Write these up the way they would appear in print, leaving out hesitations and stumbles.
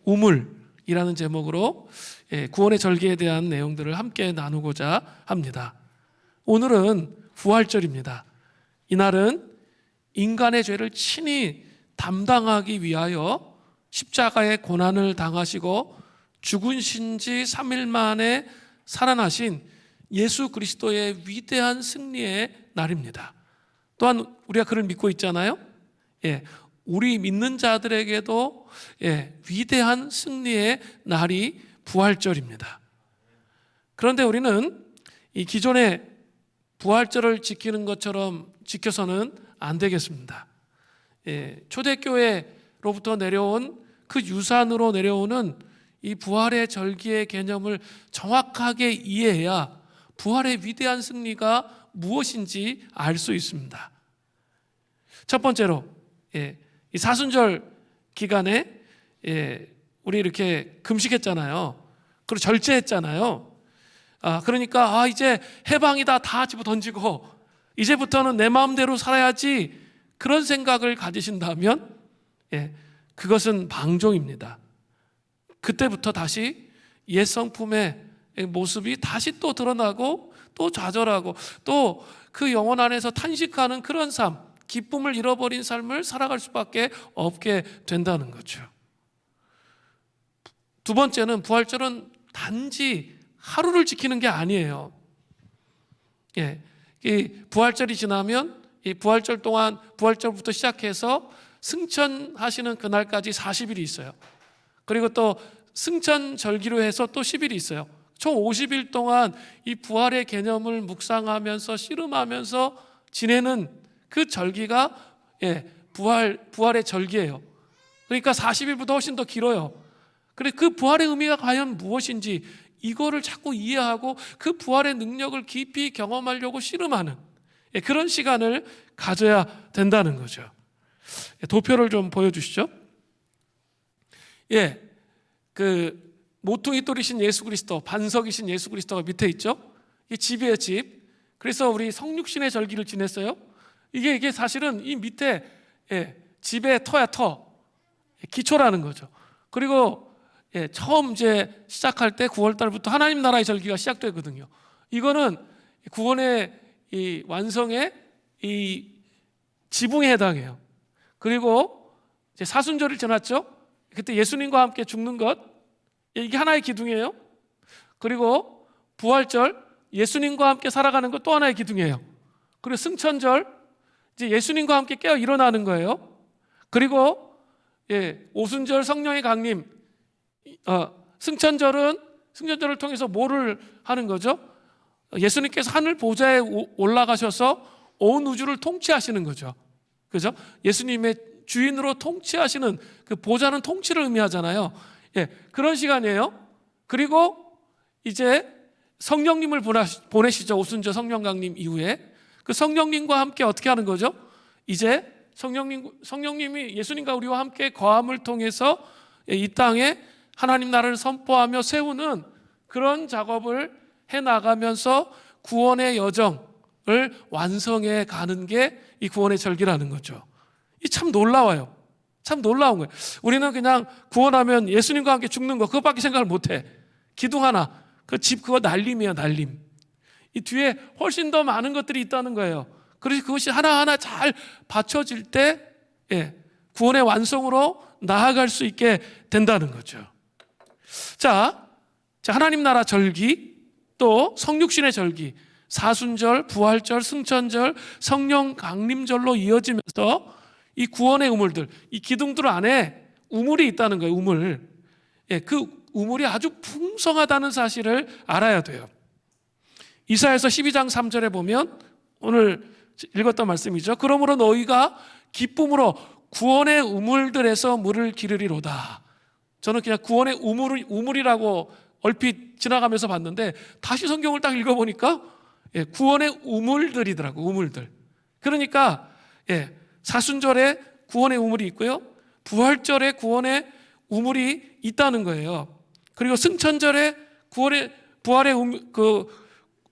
우물이라는 제목으로 구원의 절기에 대한 내용들을 함께 나누고자 합니다. 오늘은 부활절입니다. 이날은 인간의 죄를 친히 담당하기 위하여 십자가의 고난을 당하시고 죽으신 지 3일 만에 살아나신 예수 그리스도의 위대한 승리의 날입니다. 또한 우리가 그를 믿고 있잖아요. 우리 믿는 자들에게도 위대한 승리의 날이 부활절입니다. 그런데 우리는 이 기존의 부활절을 지키는 것처럼 지켜서는 안 되겠습니다. 초대교회로부터 내려온 그 유산으로 내려오는 이 부활의 절기의 개념을 정확하게 이해해야 부활의 위대한 승리가 무엇인지 알 수 있습니다. 첫 번째로 이 사순절 기간에 우리 이렇게 금식했잖아요. 그리고 절제했잖아요. 그러니까 이제 해방이다 다 집어 던지고 이제부터는 내 마음대로 살아야지, 그런 생각을 가지신다면 그것은 방종입니다. 그때부터 다시 옛 성품의 모습이 다시 또 드러나고 또 좌절하고 또 그 영혼 안에서 탄식하는 그런 삶, 기쁨을 잃어버린 삶을 살아갈 수밖에 없게 된다는 거죠. 두 번째는 부활절은 단지 하루를 지키는 게 아니에요. 이 부활절이 지나면 이 부활절 동안, 부활절부터 시작해서 승천하시는 그날까지 40일이 있어요. 그리고 또 승천절기로 해서 또 10일이 있어요. 총 50일 동안 이 부활의 개념을 묵상하면서 씨름하면서 지내는 그 절기가 부활의 절기예요. 그러니까 40일보다 훨씬 더 길어요. 그래, 그 부활의 의미가 과연 무엇인지 이거를 자꾸 이해하고 그 부활의 능력을 깊이 경험하려고 씨름하는 그런 시간을 가져야 된다는 거죠. 도표를 좀 보여주시죠. 그 모퉁이 돌이신 예수 그리스도, 반석이신 예수 그리스도가 밑에 있죠. 이게 집이에요, 집. 그래서 우리 성육신의 절기를 지냈어요. 이게 사실은 이 밑에 집의 터야, 터. 기초라는 거죠. 그리고 처음 이제 시작할 때 9월 달부터 하나님 나라의 절기가 시작되거든요. 이거는 구원의 이 완성의 이 지붕에 해당해요. 그리고 이제 사순절을 지났죠. 그때 예수님과 함께 죽는 것, 이게 하나의 기둥이에요. 그리고 부활절, 예수님과 함께 살아가는 것 또 하나의 기둥이에요. 그리고 승천절, 이제 예수님과 함께 깨어 일어나는 거예요. 그리고 오순절, 성령의 강림, 승천절을 통해서 뭐를 하는 거죠? 예수님께서 하늘 보좌에 올라가셔서 온 우주를 통치하시는 거죠. 그죠? 예수님의 주인으로 통치하시는 그 보좌는 통치를 의미하잖아요. 그런 시간이에요. 그리고 이제 성령님을 보내시죠. 오순절 성령 강림 이후에 그 성령님과 함께 어떻게 하는 거죠? 이제 성령님이 예수님과 우리와 함께 거함을 통해서 이 땅에 하나님 나라를 선포하며 세우는 그런 작업을 해나가면서 구원의 여정을 완성해 가는 게 이 구원의 절기라는 거죠. 이 참 놀라워요. 참 놀라운 거예요. 우리는 그냥 구원하면 예수님과 함께 죽는 거, 그것밖에 생각을 못해. 기둥 하나, 그 집 그거 날림이야, 날림. 이 뒤에 훨씬 더 많은 것들이 있다는 거예요. 그래서 그것이 하나하나 잘 받쳐질 때 구원의 완성으로 나아갈 수 있게 된다는 거죠. 자, 하나님 나라 절기, 또 성육신의 절기, 사순절, 부활절, 승천절, 성령 강림절로 이어지면서 이 구원의 우물들, 이 기둥들 안에 우물이 있다는 거예요. 우물. 그 우물이 아주 풍성하다는 사실을 알아야 돼요. 이사야서 12장 3절에 보면 오늘 읽었던 말씀이죠. 그러므로 너희가 기쁨으로 구원의 우물들에서 물을 기르리로다. 저는 그냥 구원의 우물이라고 얼핏 지나가면서 봤는데 다시 성경을 딱 읽어보니까 구원의 우물들이더라고. 우물들. 그러니까 사순절에 구원의 우물이 있고요, 부활절에 구원의 우물이 있다는 거예요. 그리고 승천절에 부활의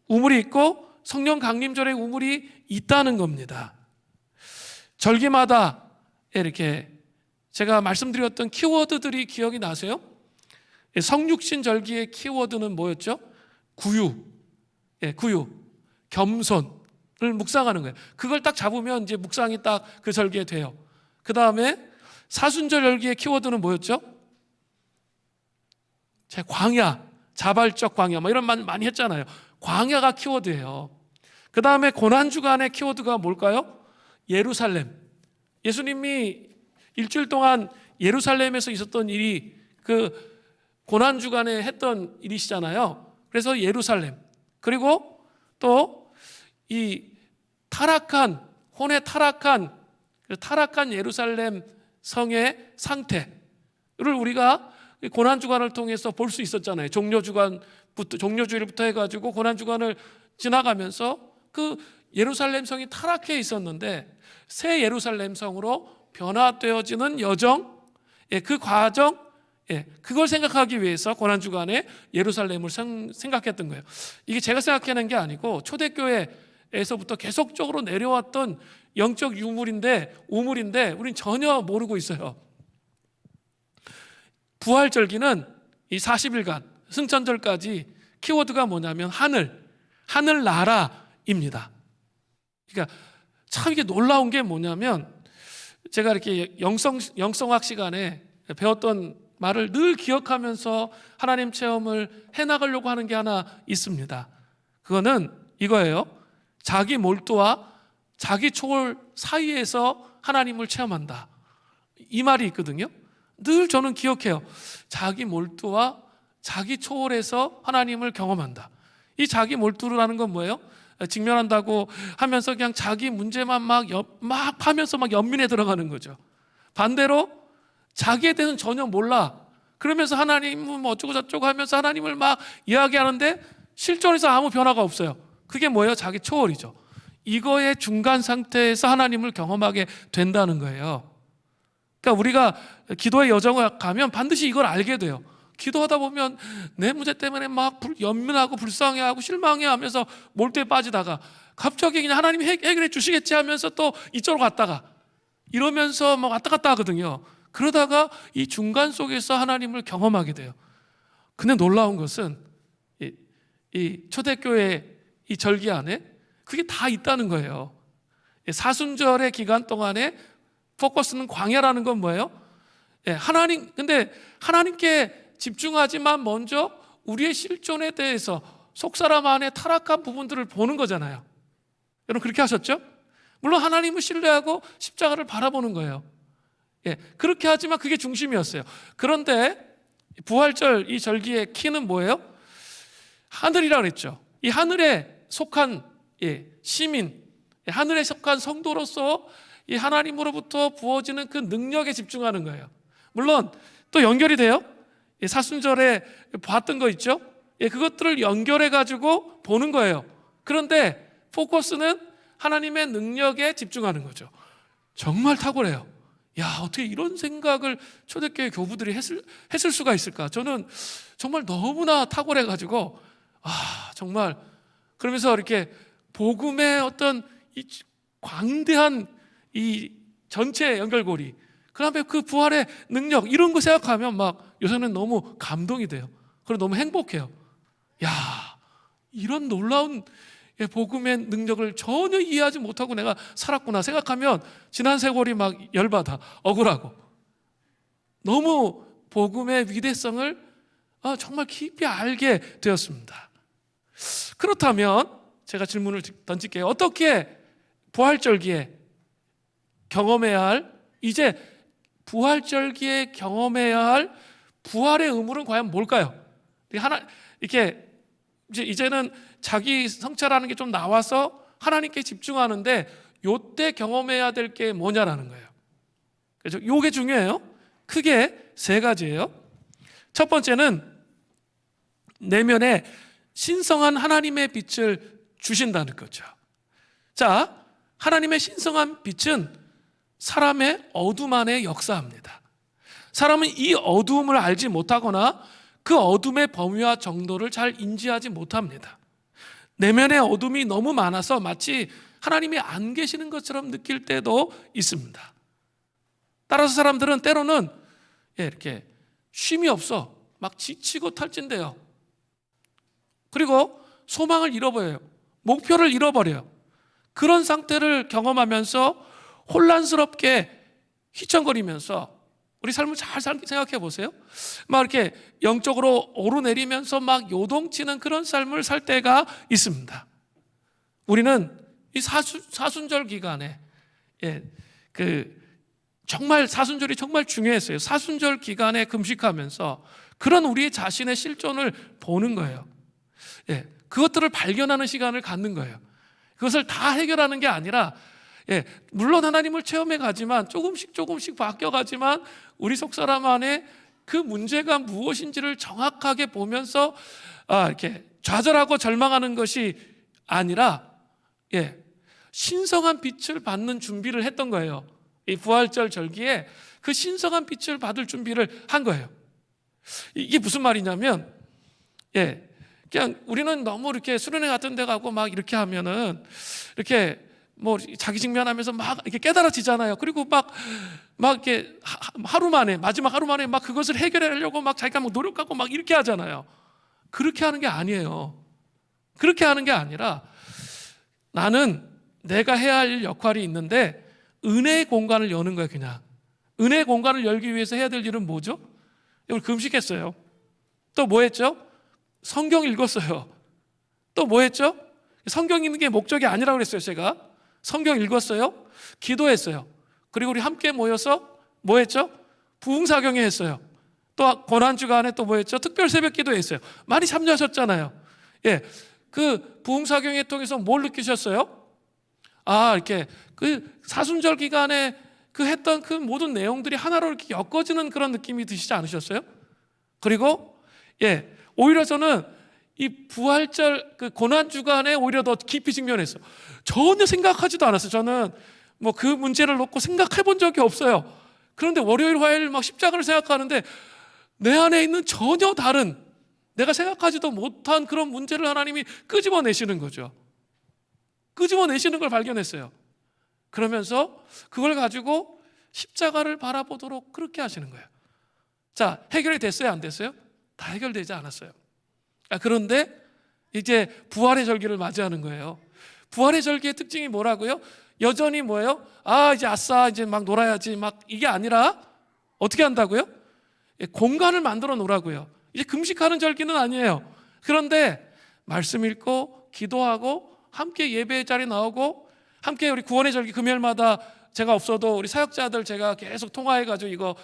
우물이 있고 성령 강림절에 우물이 있다는 겁니다. 절기마다 이렇게 제가 말씀드렸던 키워드들이 기억이 나세요? 성육신 절기의 키워드는 뭐였죠? 구유, 구유, 겸손을 묵상하는 거예요. 그걸 딱 잡으면 이제 묵상이 딱 그 절기에 돼요. 그 다음에 사순절 절기의 키워드는 뭐였죠? 광야, 자발적 광야, 뭐 이런 말 많이 했잖아요. 광야가 키워드예요. 그 다음에 고난주간의 키워드가 뭘까요? 예루살렘. 예수님이 일주일 동안 예루살렘에서 있었던 일이 그 고난주간에 했던 일이시잖아요. 그래서 예루살렘. 그리고 또 이 타락한, 혼에 타락한 예루살렘 성의 상태를 우리가 고난주간을 통해서 볼 수 있었잖아요. 종려주일부터 해가지고 고난주간을 지나가면서 그 예루살렘 성이 타락해 있었는데 새 예루살렘 성으로 변화되어지는 여정, 그 과정, 그걸 생각하기 위해서 고난주간에 예루살렘을 생각했던 거예요. 이게 제가 생각하는 게 아니고 초대교회에서부터 계속적으로 내려왔던 영적 우물인데 우린 전혀 모르고 있어요. 부활절기는 이 40일간 승천절까지 키워드가 뭐냐면 하늘나라입니다. 그러니까 참 이게 놀라운 게 뭐냐면 제가 이렇게 영성학 시간에 배웠던 말을 늘 기억하면서 하나님 체험을 해나가려고 하는 게 하나 있습니다. 그거는 이거예요. 자기 몰두와 자기 초월 사이에서 하나님을 체험한다. 이 말이 있거든요. 늘 저는 기억해요. 자기 몰두와 자기 초월에서 하나님을 경험한다. 이 자기 몰두라는 건 뭐예요? 직면한다고 하면서 그냥 자기 문제만 막 파면서 막 연민에 들어가는 거죠. 반대로 자기에 대해서는 전혀 몰라. 그러면서 하나님은 뭐 어쩌고 저쩌고 하면서 하나님을 막 이야기하는데 실존에서 아무 변화가 없어요. 그게 뭐예요? 자기 초월이죠. 이거의 중간 상태에서 하나님을 경험하게 된다는 거예요. 그러니까 우리가 기도의 여정을 가면 반드시 이걸 알게 돼요. 기도하다 보면 내 문제 때문에 막 연민하고 불쌍해하고 실망해하면서 몰두에 빠지다가 갑자기 그냥 하나님이 해결해 주시겠지 하면서 또 이쪽으로 갔다가 이러면서 막 왔다 갔다 하거든요. 그러다가 이 중간 속에서 하나님을 경험하게 돼요. 근데 놀라운 것은 이 초대교회 이 절기 안에 그게 다 있다는 거예요. 사순절의 기간 동안에 포커스는 광야라는 건 뭐예요? 근데 하나님께 집중하지만 먼저 우리의 실존에 대해서 속사람 안에 타락한 부분들을 보는 거잖아요. 여러분 그렇게 하셨죠? 물론 하나님을 신뢰하고 십자가를 바라보는 거예요. 그렇게 하지만 그게 중심이었어요. 그런데 부활절 이 절기의 키는 뭐예요? 하늘이라고 그랬죠. 이 하늘에 속한 시민, 하늘에 속한 성도로서 이 하나님으로부터 부어지는 그 능력에 집중하는 거예요. 물론 또 연결이 돼요. 사순절에 봤던 거 있죠? 그것들을 연결해 가지고 보는 거예요. 그런데 포커스는 하나님의 능력에 집중하는 거죠. 정말 탁월해요. 야, 어떻게 이런 생각을 초대교회 교부들이 했을 수가 있을까? 저는 정말 너무나 탁월해 가지고 정말 그러면서 이렇게 복음의 어떤 이 광대한 이 전체 연결고리, 그다음에 그 부활의 능력 이런 거 생각하면 막 요새는 너무 감동이 돼요. 그리고 너무 행복해요. 야, 이런 놀라운 복음의 능력을 전혀 이해하지 못하고 내가 살았구나 생각하면 지난 세월이 막 열받아, 억울하고 너무 복음의 위대성을 정말 깊이 알게 되었습니다. 그렇다면 제가 질문을 던질게요. 어떻게 부활절기에 경험해야 할, 이제 부활절기에 경험해야 할 부활의 의무는 과연 뭘까요? 이렇게 이제는 자기 성찰하는 게 좀 나와서 하나님께 집중하는데 요때 경험해야 될 게 뭐냐라는 거예요. 그래서 요게 중요해요. 크게 세 가지예요. 첫 번째는 내면에 신성한 하나님의 빛을 주신다는 거죠. 자, 하나님의 신성한 빛은 사람의 어둠 안에 역사합니다. 사람은 이 어두움을 알지 못하거나 그 어둠의 범위와 정도를 잘 인지하지 못합니다. 내면의 어둠이 너무 많아서 마치 하나님이 안 계시는 것처럼 느낄 때도 있습니다. 따라서 사람들은 때로는 이렇게 쉼이 없어. 막 지치고 탈진돼요. 그리고 소망을 잃어버려요. 목표를 잃어버려요. 그런 상태를 경험하면서 혼란스럽게 휘청거리면서 우리 삶을 잘 생각해 보세요. 막 이렇게 영적으로 오르내리면서 막 요동치는 그런 삶을 살 때가 있습니다. 우리는 이 사순절 기간에 정말 사순절이 정말 중요했어요. 사순절 기간에 금식하면서 그런 우리 자신의 실존을 보는 거예요. 그것들을 발견하는 시간을 갖는 거예요. 그것을 다 해결하는 게 아니라 물론 하나님을 체험해 가지만 조금씩 바뀌어 가지만 우리 속 사람 안에 그 문제가 무엇인지를 정확하게 보면서 이렇게 좌절하고 절망하는 것이 아니라 신성한 빛을 받는 준비를 했던 거예요. 이 부활절 절기에 그 신성한 빛을 받을 준비를 한 거예요. 이게 무슨 말이냐면 그냥 우리는 너무 이렇게 수련회 같은 데 가고 막 이렇게 하면은 이렇게 뭐 자기 직면하면서 막 이렇게 깨달아지잖아요. 그리고 막 이렇게 마지막 하루 만에 막 그것을 해결하려고 막 자기가 막 노력하고 막 이렇게 하잖아요. 그렇게 하는 게 아니에요. 그렇게 하는 게 아니라 나는 내가 해야 할 역할이 있는데 은혜의 공간을 여는 거예요. 그냥 은혜의 공간을 열기 위해서 해야 될 일은 뭐죠? 우리 금식했어요. 또 뭐 했죠? 성경 읽었어요. 또 뭐 했죠? 성경 읽는 게 목적이 아니라고 그랬어요. 제가 성경 읽었어요. 기도했어요. 그리고 우리 함께 모여서 뭐 했죠? 부흥사경회 했어요. 또 고난주간에 또 뭐 했죠? 특별 새벽 기도했어요. 많이 참여하셨잖아요. 그 부흥사경회 통해서 뭘 느끼셨어요? 이렇게 그 사순절 기간에 그 했던 그 모든 내용들이 하나로 이렇게 엮어지는 그런 느낌이 드시지 않으셨어요? 그리고 오히려 저는 이 부활절 그 고난 주간에 오히려 더 깊이 직면했어요. 전혀 생각하지도 않았어요. 저는 뭐 그 문제를 놓고 생각해 본 적이 없어요. 그런데 월요일, 화요일 막 십자가를 생각하는데 내 안에 있는 전혀 다른 내가 생각하지도 못한 그런 문제를 하나님이 끄집어내시는 거죠. 끄집어내시는 걸 발견했어요. 그러면서 그걸 가지고 십자가를 바라보도록 그렇게 하시는 거예요. 자, 해결이 됐어요? 안 됐어요? 다 해결되지 않았어요. 그런데 이제 부활의 절기를 맞이하는 거예요. 부활의 절기의 특징이 뭐라고요? 여전히 뭐예요? 이제 아싸 이제 막 놀아야지 막 이게 아니라 어떻게 한다고요? 공간을 만들어 놓으라고요. 이제 금식하는 절기는 아니에요. 그런데 말씀 읽고 기도하고 함께 예배의 자리 나오고 함께 우리 구원의 절기 금요일마다 제가 없어도 우리 사역자들 제가 계속 통화해가지고 이거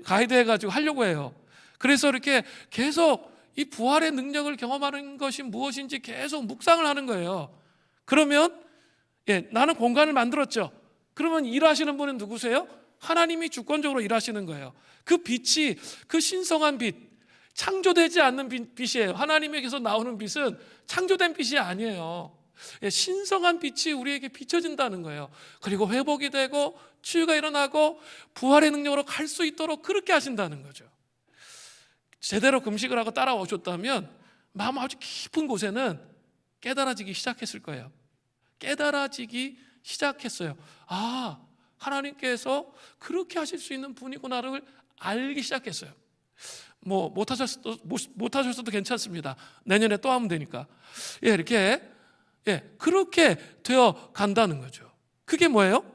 가이드해가지고 하려고 해요. 그래서 이렇게 계속 이 부활의 능력을 경험하는 것이 무엇인지 계속 묵상을 하는 거예요. 그러면 나는 공간을 만들었죠. 그러면 일하시는 분은 누구세요? 하나님이 주권적으로 일하시는 거예요. 그 빛이 그 신성한 빛, 창조되지 않는 빛이에요. 하나님에게서 나오는 빛은 창조된 빛이 아니에요. 신성한 빛이 우리에게 비춰진다는 거예요. 그리고 회복이 되고 치유가 일어나고 부활의 능력으로 갈 수 있도록 그렇게 하신다는 거죠. 제대로 금식을 하고 따라오셨다면 마음 아주 깊은 곳에는 깨달아지기 시작했을 거예요. 깨달아지기 시작했어요. 하나님께서 그렇게 하실 수 있는 분이구나를 알기 시작했어요. 뭐 못하셨어도 괜찮습니다. 내년에 또 하면 되니까. 이렇게 그렇게 되어 간다는 거죠. 그게 뭐예요?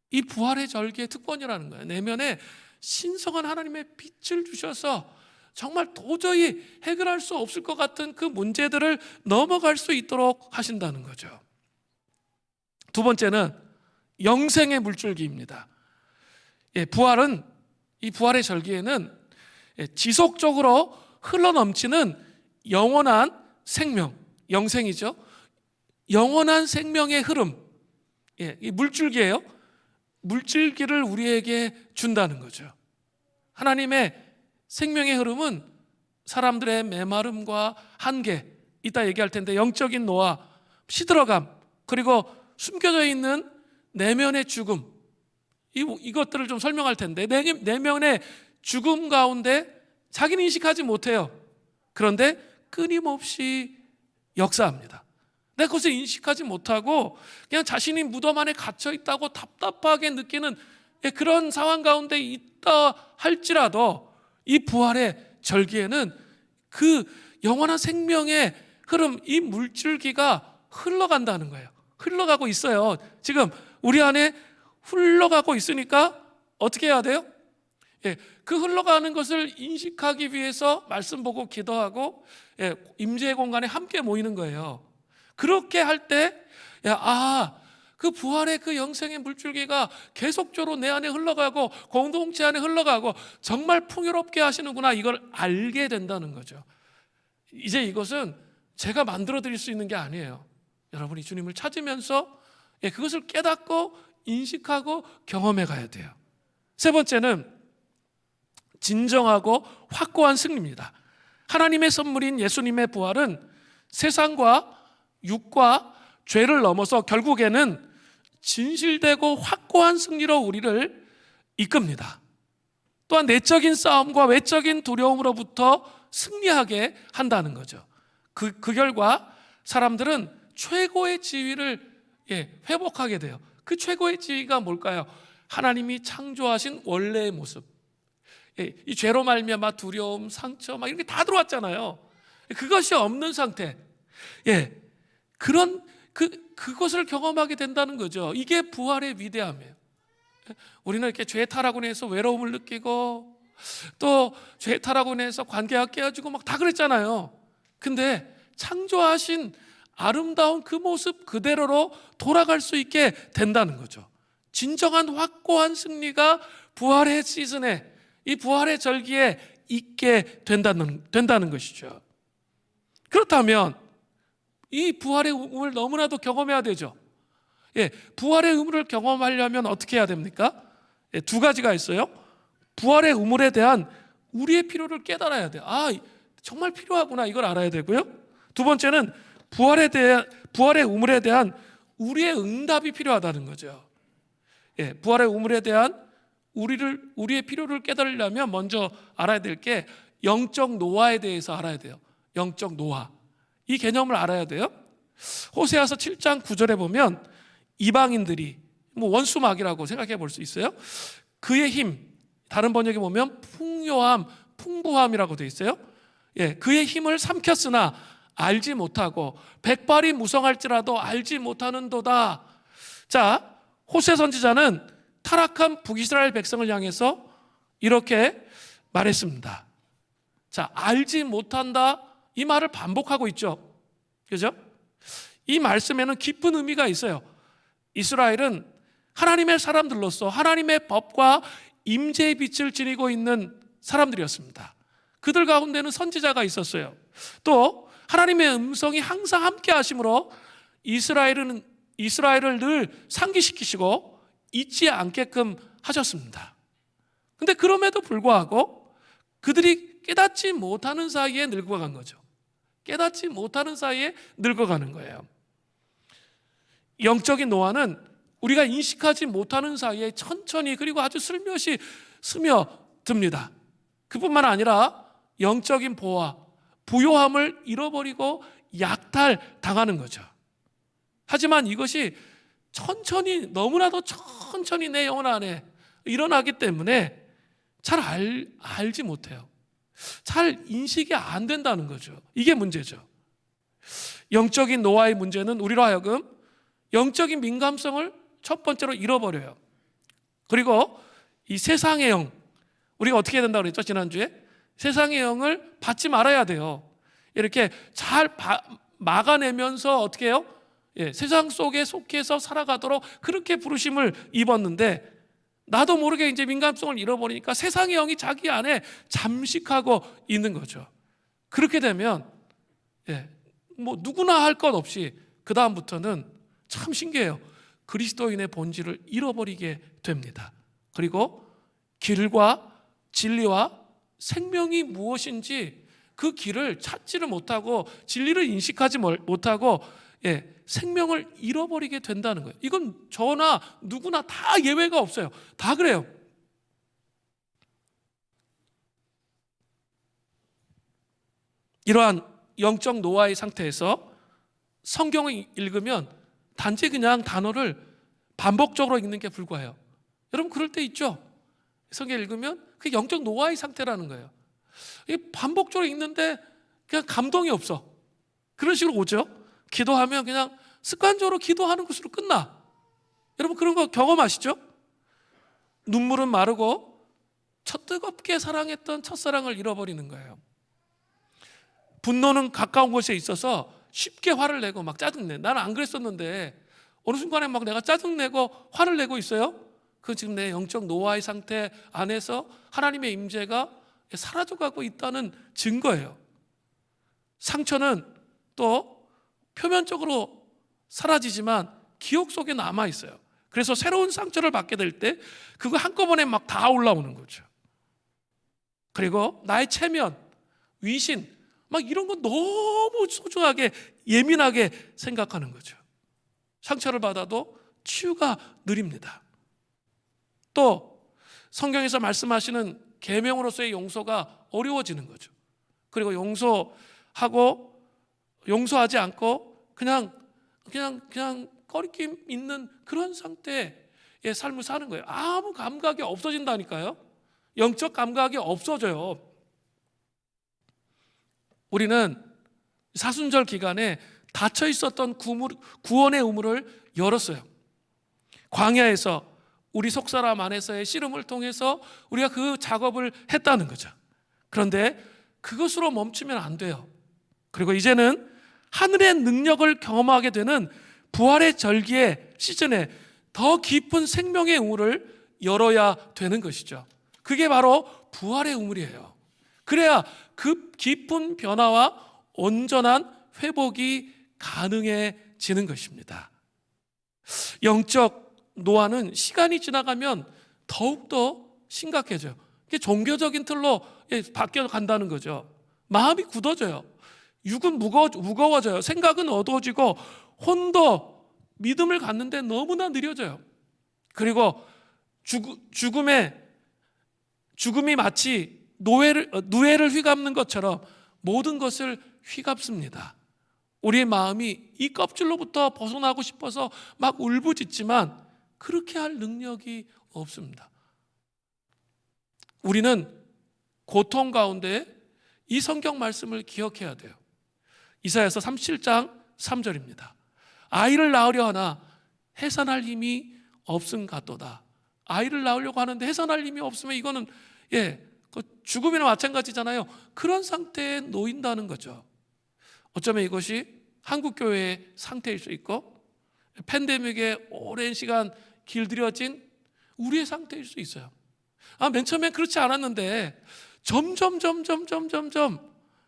이 부활의 절기의 특권이라는 거예요. 내면에 신성한 하나님의 빛을 주셔서 정말 도저히 해결할 수 없을 것 같은 그 문제들을 넘어갈 수 있도록 하신다는 거죠. 두 번째는 영생의 물줄기입니다. 부활은 이 부활의 절기에는 지속적으로 흘러넘치는 영원한 생명, 영생이죠. 영원한 생명의 흐름, 이 물줄기예요. 물줄기를 우리에게 준다는 거죠. 하나님의 생명의 흐름은 사람들의 메마름과 한계, 이따 얘기할 텐데 영적인 노화, 시들어감, 그리고 숨겨져 있는 내면의 죽음, 이것들을 좀 설명할 텐데 내면의 죽음 가운데 자기는 인식하지 못해요. 그런데 끊임없이 역사합니다. 내가 그것을 인식하지 못하고 그냥 자신이 무덤 안에 갇혀 있다고 답답하게 느끼는 그런 상황 가운데 있다 할지라도 이 부활의 절기에는 그 영원한 생명의 흐름, 이 물줄기가 흘러간다는 거예요. 흘러가고 있어요. 지금 우리 안에 흘러가고 있으니까 어떻게 해야 돼요? 그 흘러가는 것을 인식하기 위해서 말씀 보고 기도하고 임재의 공간에 함께 모이는 거예요. 그렇게 할 때 그 부활의 그 영생의 물줄기가 계속적으로 내 안에 흘러가고 공동체 안에 흘러가고 정말 풍요롭게 하시는구나, 이걸 알게 된다는 거죠. 이제 이것은 제가 만들어 드릴 수 있는 게 아니에요. 여러분이 주님을 찾으면서 그것을 깨닫고 인식하고 경험해 가야 돼요. 세 번째는 진정하고 확고한 승리입니다. 하나님의 선물인 예수님의 부활은 세상과 육과 죄를 넘어서 결국에는 진실되고 확고한 승리로 우리를 이끕니다. 또한 내적인 싸움과 외적인 두려움으로부터 승리하게 한다는 거죠. 그 결과 사람들은 최고의 지위를 회복하게 돼요. 그 최고의 지위가 뭘까요? 하나님이 창조하신 원래의 모습. 이 죄로 말미암아 두려움, 상처 막 이렇게 다 들어왔잖아요. 그것이 없는 상태. 그것을 경험하게 된다는 거죠. 이게 부활의 위대함이에요. 우리는 이렇게 죄 타락으로 해서 외로움을 느끼고 또 죄 타락으로 해서 관계가 깨어지고 막 다 그랬잖아요. 근데 창조하신 아름다운 그 모습 그대로로 돌아갈 수 있게 된다는 거죠. 진정한 확고한 승리가 부활의 시즌에, 이 부활의 절기에 있게 된다는 것이죠. 그렇다면 이 부활의 의무를 너무나도 경험해야 되죠. 부활의 의무를 경험하려면 어떻게 해야 됩니까? 두 가지가 있어요. 부활의 의무에 대한 우리의 필요를 깨달아야 돼요. 정말 필요하구나, 이걸 알아야 되고요. 두 번째는 부활의 의무에 대한 우리의 응답이 필요하다는 거죠. 부활의 의무에 대한 우리의 필요를 깨달으려면 먼저 알아야 될 게 영적 노화에 대해서 알아야 돼요. 영적 노화. 이 개념을 알아야 돼요. 호세아서 7장 9절에 보면 이방인들이 원수막이라고 생각해 볼 수 있어요. 그의 힘, 다른 번역에 보면 풍요함, 풍부함이라고 되어 있어요. 그의 힘을 삼켰으나 알지 못하고 백발이 무성할지라도 알지 못하는도다. 자, 호세 선지자는 타락한 북이스라엘 백성을 향해서 이렇게 말했습니다. 자, 알지 못한다, 이 말을 반복하고 있죠. 그죠? 이 말씀에는 깊은 의미가 있어요. 이스라엘은 하나님의 사람들로서 하나님의 법과 임재의 빛을 지니고 있는 사람들이었습니다. 그들 가운데는 선지자가 있었어요. 또 하나님의 음성이 항상 함께 하심으로 이스라엘을 늘 상기시키시고 잊지 않게끔 하셨습니다. 근데 그럼에도 불구하고 그들이 깨닫지 못하는 사이에 늙어간 거죠. 깨닫지 못하는 사이에 늙어가는 거예요. 영적인 노화는 우리가 인식하지 못하는 사이에 천천히 그리고 아주 슬며시 스며듭니다. 그뿐만 아니라 영적인 보화, 부요함을 잃어버리고 약탈당하는 거죠. 하지만 이것이 천천히, 너무나도 천천히 내 영혼 안에 일어나기 때문에 잘 알지 못해요. 잘 인식이 안 된다는 거죠. 이게 문제죠. 영적인 노화의 문제는 우리로 하여금 영적인 민감성을 첫 번째로 잃어버려요. 그리고 이 세상의 영, 우리가 어떻게 해야 된다고 그랬죠? 지난주에 세상의 영을 받지 말아야 돼요. 이렇게 잘 막아내면서 어떻게 해요? 세상 속에 속해서 살아가도록 그렇게 부르심을 입었는데 나도 모르게 이제 민감성을 잃어버리니까 세상의 영이 자기 안에 잠식하고 있는 거죠. 그렇게 되면 누구나 할 것 없이 그 다음부터는 참 신기해요. 그리스도인의 본질을 잃어버리게 됩니다. 그리고 길과 진리와 생명이 무엇인지 그 길을 찾지를 못하고 진리를 인식하지 못하고 생명을 잃어버리게 된다는 거예요. 이건 저나 누구나 다 예외가 없어요. 다 그래요. 이러한 영적 노화의 상태에서 성경을 읽으면 단지 그냥 단어를 반복적으로 읽는 게 불과해요. 여러분 그럴 때 있죠? 성경 읽으면 그게 영적 노화의 상태라는 거예요. 이게 반복적으로 읽는데 그냥 감동이 없어. 그런 식으로 오죠. 기도하면 그냥 습관적으로 기도하는 것으로 끝나. 여러분 그런 거 경험하시죠? 눈물은 마르고 뜨겁게 사랑했던 첫사랑을 잃어버리는 거예요. 분노는 가까운 곳에 있어서 쉽게 화를 내고 막 짜증내. 나는 안 그랬었는데 어느 순간에 막 내가 짜증내고 화를 내고 있어요. 그건 지금 내 영적 노화의 상태 안에서 하나님의 임재가 사라져가고 있다는 증거예요. 상처는 또 표면적으로 사라지지만 기억 속에 남아있어요. 그래서 새로운 상처를 받게 될 때 그거 한꺼번에 막 다 올라오는 거죠. 그리고 나의 체면, 위신 막 이런 거 너무 소중하게 예민하게 생각하는 거죠. 상처를 받아도 치유가 느립니다. 또 성경에서 말씀하시는 계명으로서의 용서가 어려워지는 거죠. 그리고 용서하지 않고 그냥 꺼리낌 있는 그런 상태의 삶을 사는 거예요. 아무 감각이 없어진다니까요. 영적 감각이 없어져요. 우리는 사순절 기간에 닫혀 있었던 구원의 우물을 열었어요. 광야에서 우리 속사람 안에서의 씨름을 통해서 우리가 그 작업을 했다는 거죠. 그런데 그것으로 멈추면 안 돼요. 그리고 이제는 하늘의 능력을 경험하게 되는 부활의 절기의 시즌에 더 깊은 생명의 우물을 열어야 되는 것이죠. 그게 바로 부활의 우물이에요. 그래야 그 깊은 변화와 온전한 회복이 가능해지는 것입니다. 영적 노화는 시간이 지나가면 더욱더 심각해져요. 이게 종교적인 틀로 바뀌어 간다는 거죠. 마음이 굳어져요. 육은 무거워져요. 생각은 어두워지고 혼도 믿음을 갖는데 너무나 느려져요. 그리고 죽음이 마치 누에를 휘감는 것처럼 모든 것을 휘감습니다. 우리의 마음이 이 껍질로부터 벗어나고 싶어서 막 울부짖지만 그렇게 할 능력이 없습니다. 우리는 고통 가운데 이 성경 말씀을 기억해야 돼요. 이사야서 37장 3절입니다. 아이를 낳으려 하나 해산할 힘이 없음 같도다. 아이를 낳으려고 하는데 해산할 힘이 없으면 이거는 죽음이나 마찬가지잖아요. 그런 상태에 놓인다는 거죠. 어쩌면 이것이 한국교회의 상태일 수 있고 팬데믹에 오랜 시간 길들여진 우리의 상태일 수 있어요. 맨 처음엔 그렇지 않았는데 점점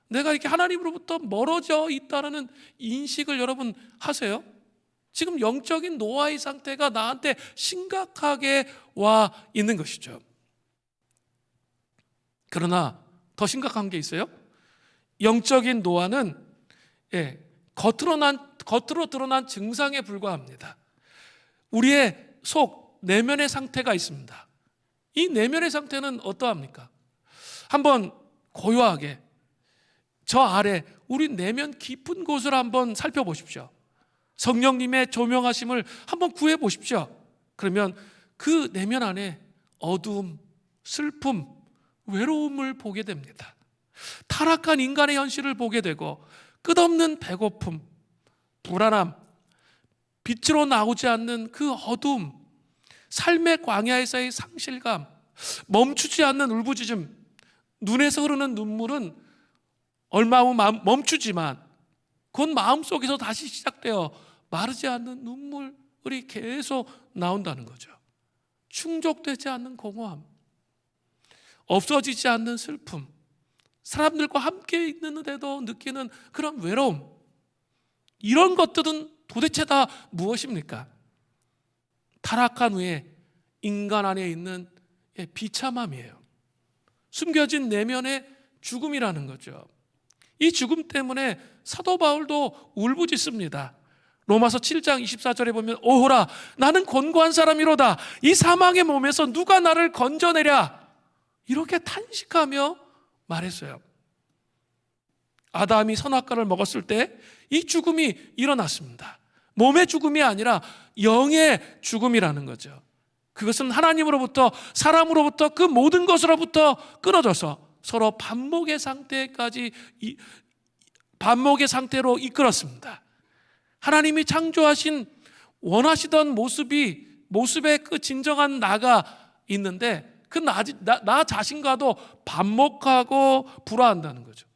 내가 이렇게 하나님으로부터 멀어져 있다는 인식을 여러분 하세요? 지금 영적인 노화의 상태가 나한테 심각하게 와 있는 것이죠. 그러나 더 심각한 게 있어요. 영적인 노화는 겉으로 드러난 증상에 불과합니다. 우리의 속 내면의 상태가 있습니다. 이 내면의 상태는 어떠합니까? 한번 고요하게 저 아래 우리 내면 깊은 곳을 한번 살펴보십시오. 성령님의 조명하심을 한번 구해 보십시오. 그러면 그 내면 안에 어두움, 슬픔, 외로움을 보게 됩니다. 타락한 인간의 현실을 보게 되고 끝없는 배고픔, 불안함, 빛으로 나오지 않는 그 어둠, 삶의 광야에서의 상실감, 멈추지 않는 울부짖음, 눈에서 흐르는 눈물은 얼마 후 멈추지만 곧 마음속에서 다시 시작되어 마르지 않는 눈물이 계속 나온다는 거죠. 충족되지 않는 공허함, 없어지지 않는 슬픔, 사람들과 함께 있는데도 느끼는 그런 외로움, 이런 것들은 도대체 다 무엇입니까? 타락한 후에 인간 안에 있는 비참함이에요. 숨겨진 내면의 죽음이라는 거죠. 이 죽음 때문에 사도 바울도 울부짖습니다. 로마서 7장 24절에 보면 오호라 나는 곤고한 사람이로다. 이 사망의 몸에서 누가 나를 건져내랴. 이렇게 탄식하며 말했어요. 아담이 선악과를 먹었을 때 이 죽음이 일어났습니다. 몸의 죽음이 아니라 영의 죽음이라는 거죠. 그것은 하나님으로부터, 사람으로부터, 그 모든 것으로부터 끊어져서 서로 반목의 상태로 이끌었습니다. 하나님이 창조하신 원하시던 모습의 그 진정한 나가 있는데 그 나 자신과도 반목하고 불화한다는 거죠.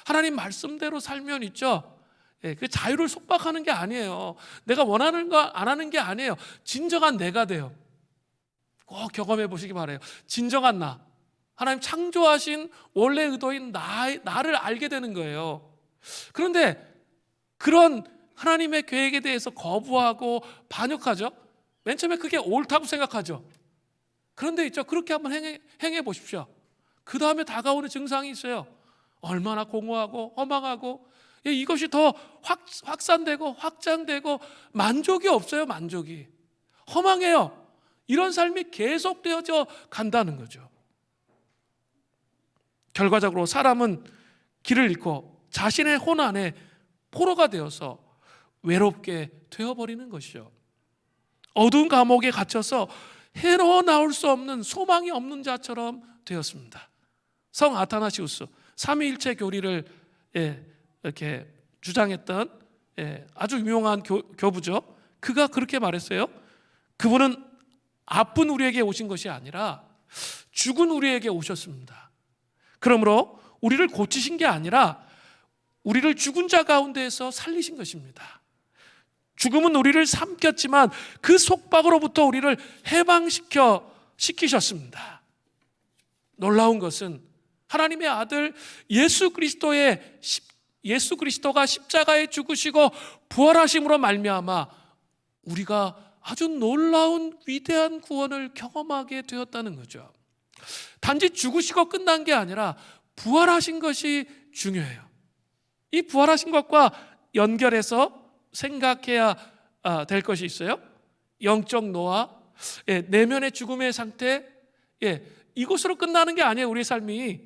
하나님 말씀대로 살면 있죠. 그 자유를 속박하는 게 아니에요. 내가 원하는 거 안 하는 게 아니에요. 진정한 내가 돼요. 꼭 경험해 보시기 바라요. 진정한 나, 하나님 창조하신 원래 의도인 나를 알게 되는 거예요. 그런데 그런 하나님의 계획에 대해서 거부하고 반역하죠. 맨 처음에 그게 옳다고 생각하죠. 그런데 있죠, 그렇게 한번 행해 보십시오. 그 다음에 다가오는 증상이 있어요. 얼마나 공허하고 허망하고, 이것이 더 확산되고 확장되고 만족이 없어요. 만족이 허망해요. 이런 삶이 계속되어져 간다는 거죠. 결과적으로 사람은 길을 잃고 자신의 혼 안에 포로가 되어서 외롭게 되어버리는 것이죠. 어두운 감옥에 갇혀서 헤어나올 수 없는, 소망이 없는 자처럼 되었습니다. 성 아타나시우스, 삼위일체 교리를 이렇게 주장했던 아주 유명한 교부죠. 그가 그렇게 말했어요. 그분은 아픈 우리에게 오신 것이 아니라 죽은 우리에게 오셨습니다. 그러므로 우리를 고치신 게 아니라 우리를 죽은 자 가운데에서 살리신 것입니다. 죽음은 우리를 삼켰지만 그 속박으로부터 우리를 해방시키셨습니다. 놀라운 것은 하나님의 아들 예수 그리스도가 십자가에 죽으시고 부활하심으로 말미암아 우리가 아주 놀라운 위대한 구원을 경험하게 되었다는 거죠. 단지 죽으시고 끝난 게 아니라 부활하신 것이 중요해요. 이 부활하신 것과 연결해서 생각해야 될 것이 있어요. 영적 노화, 내면의 죽음의 상태, 이것으로 끝나는 게 아니에요. 우리의 삶이.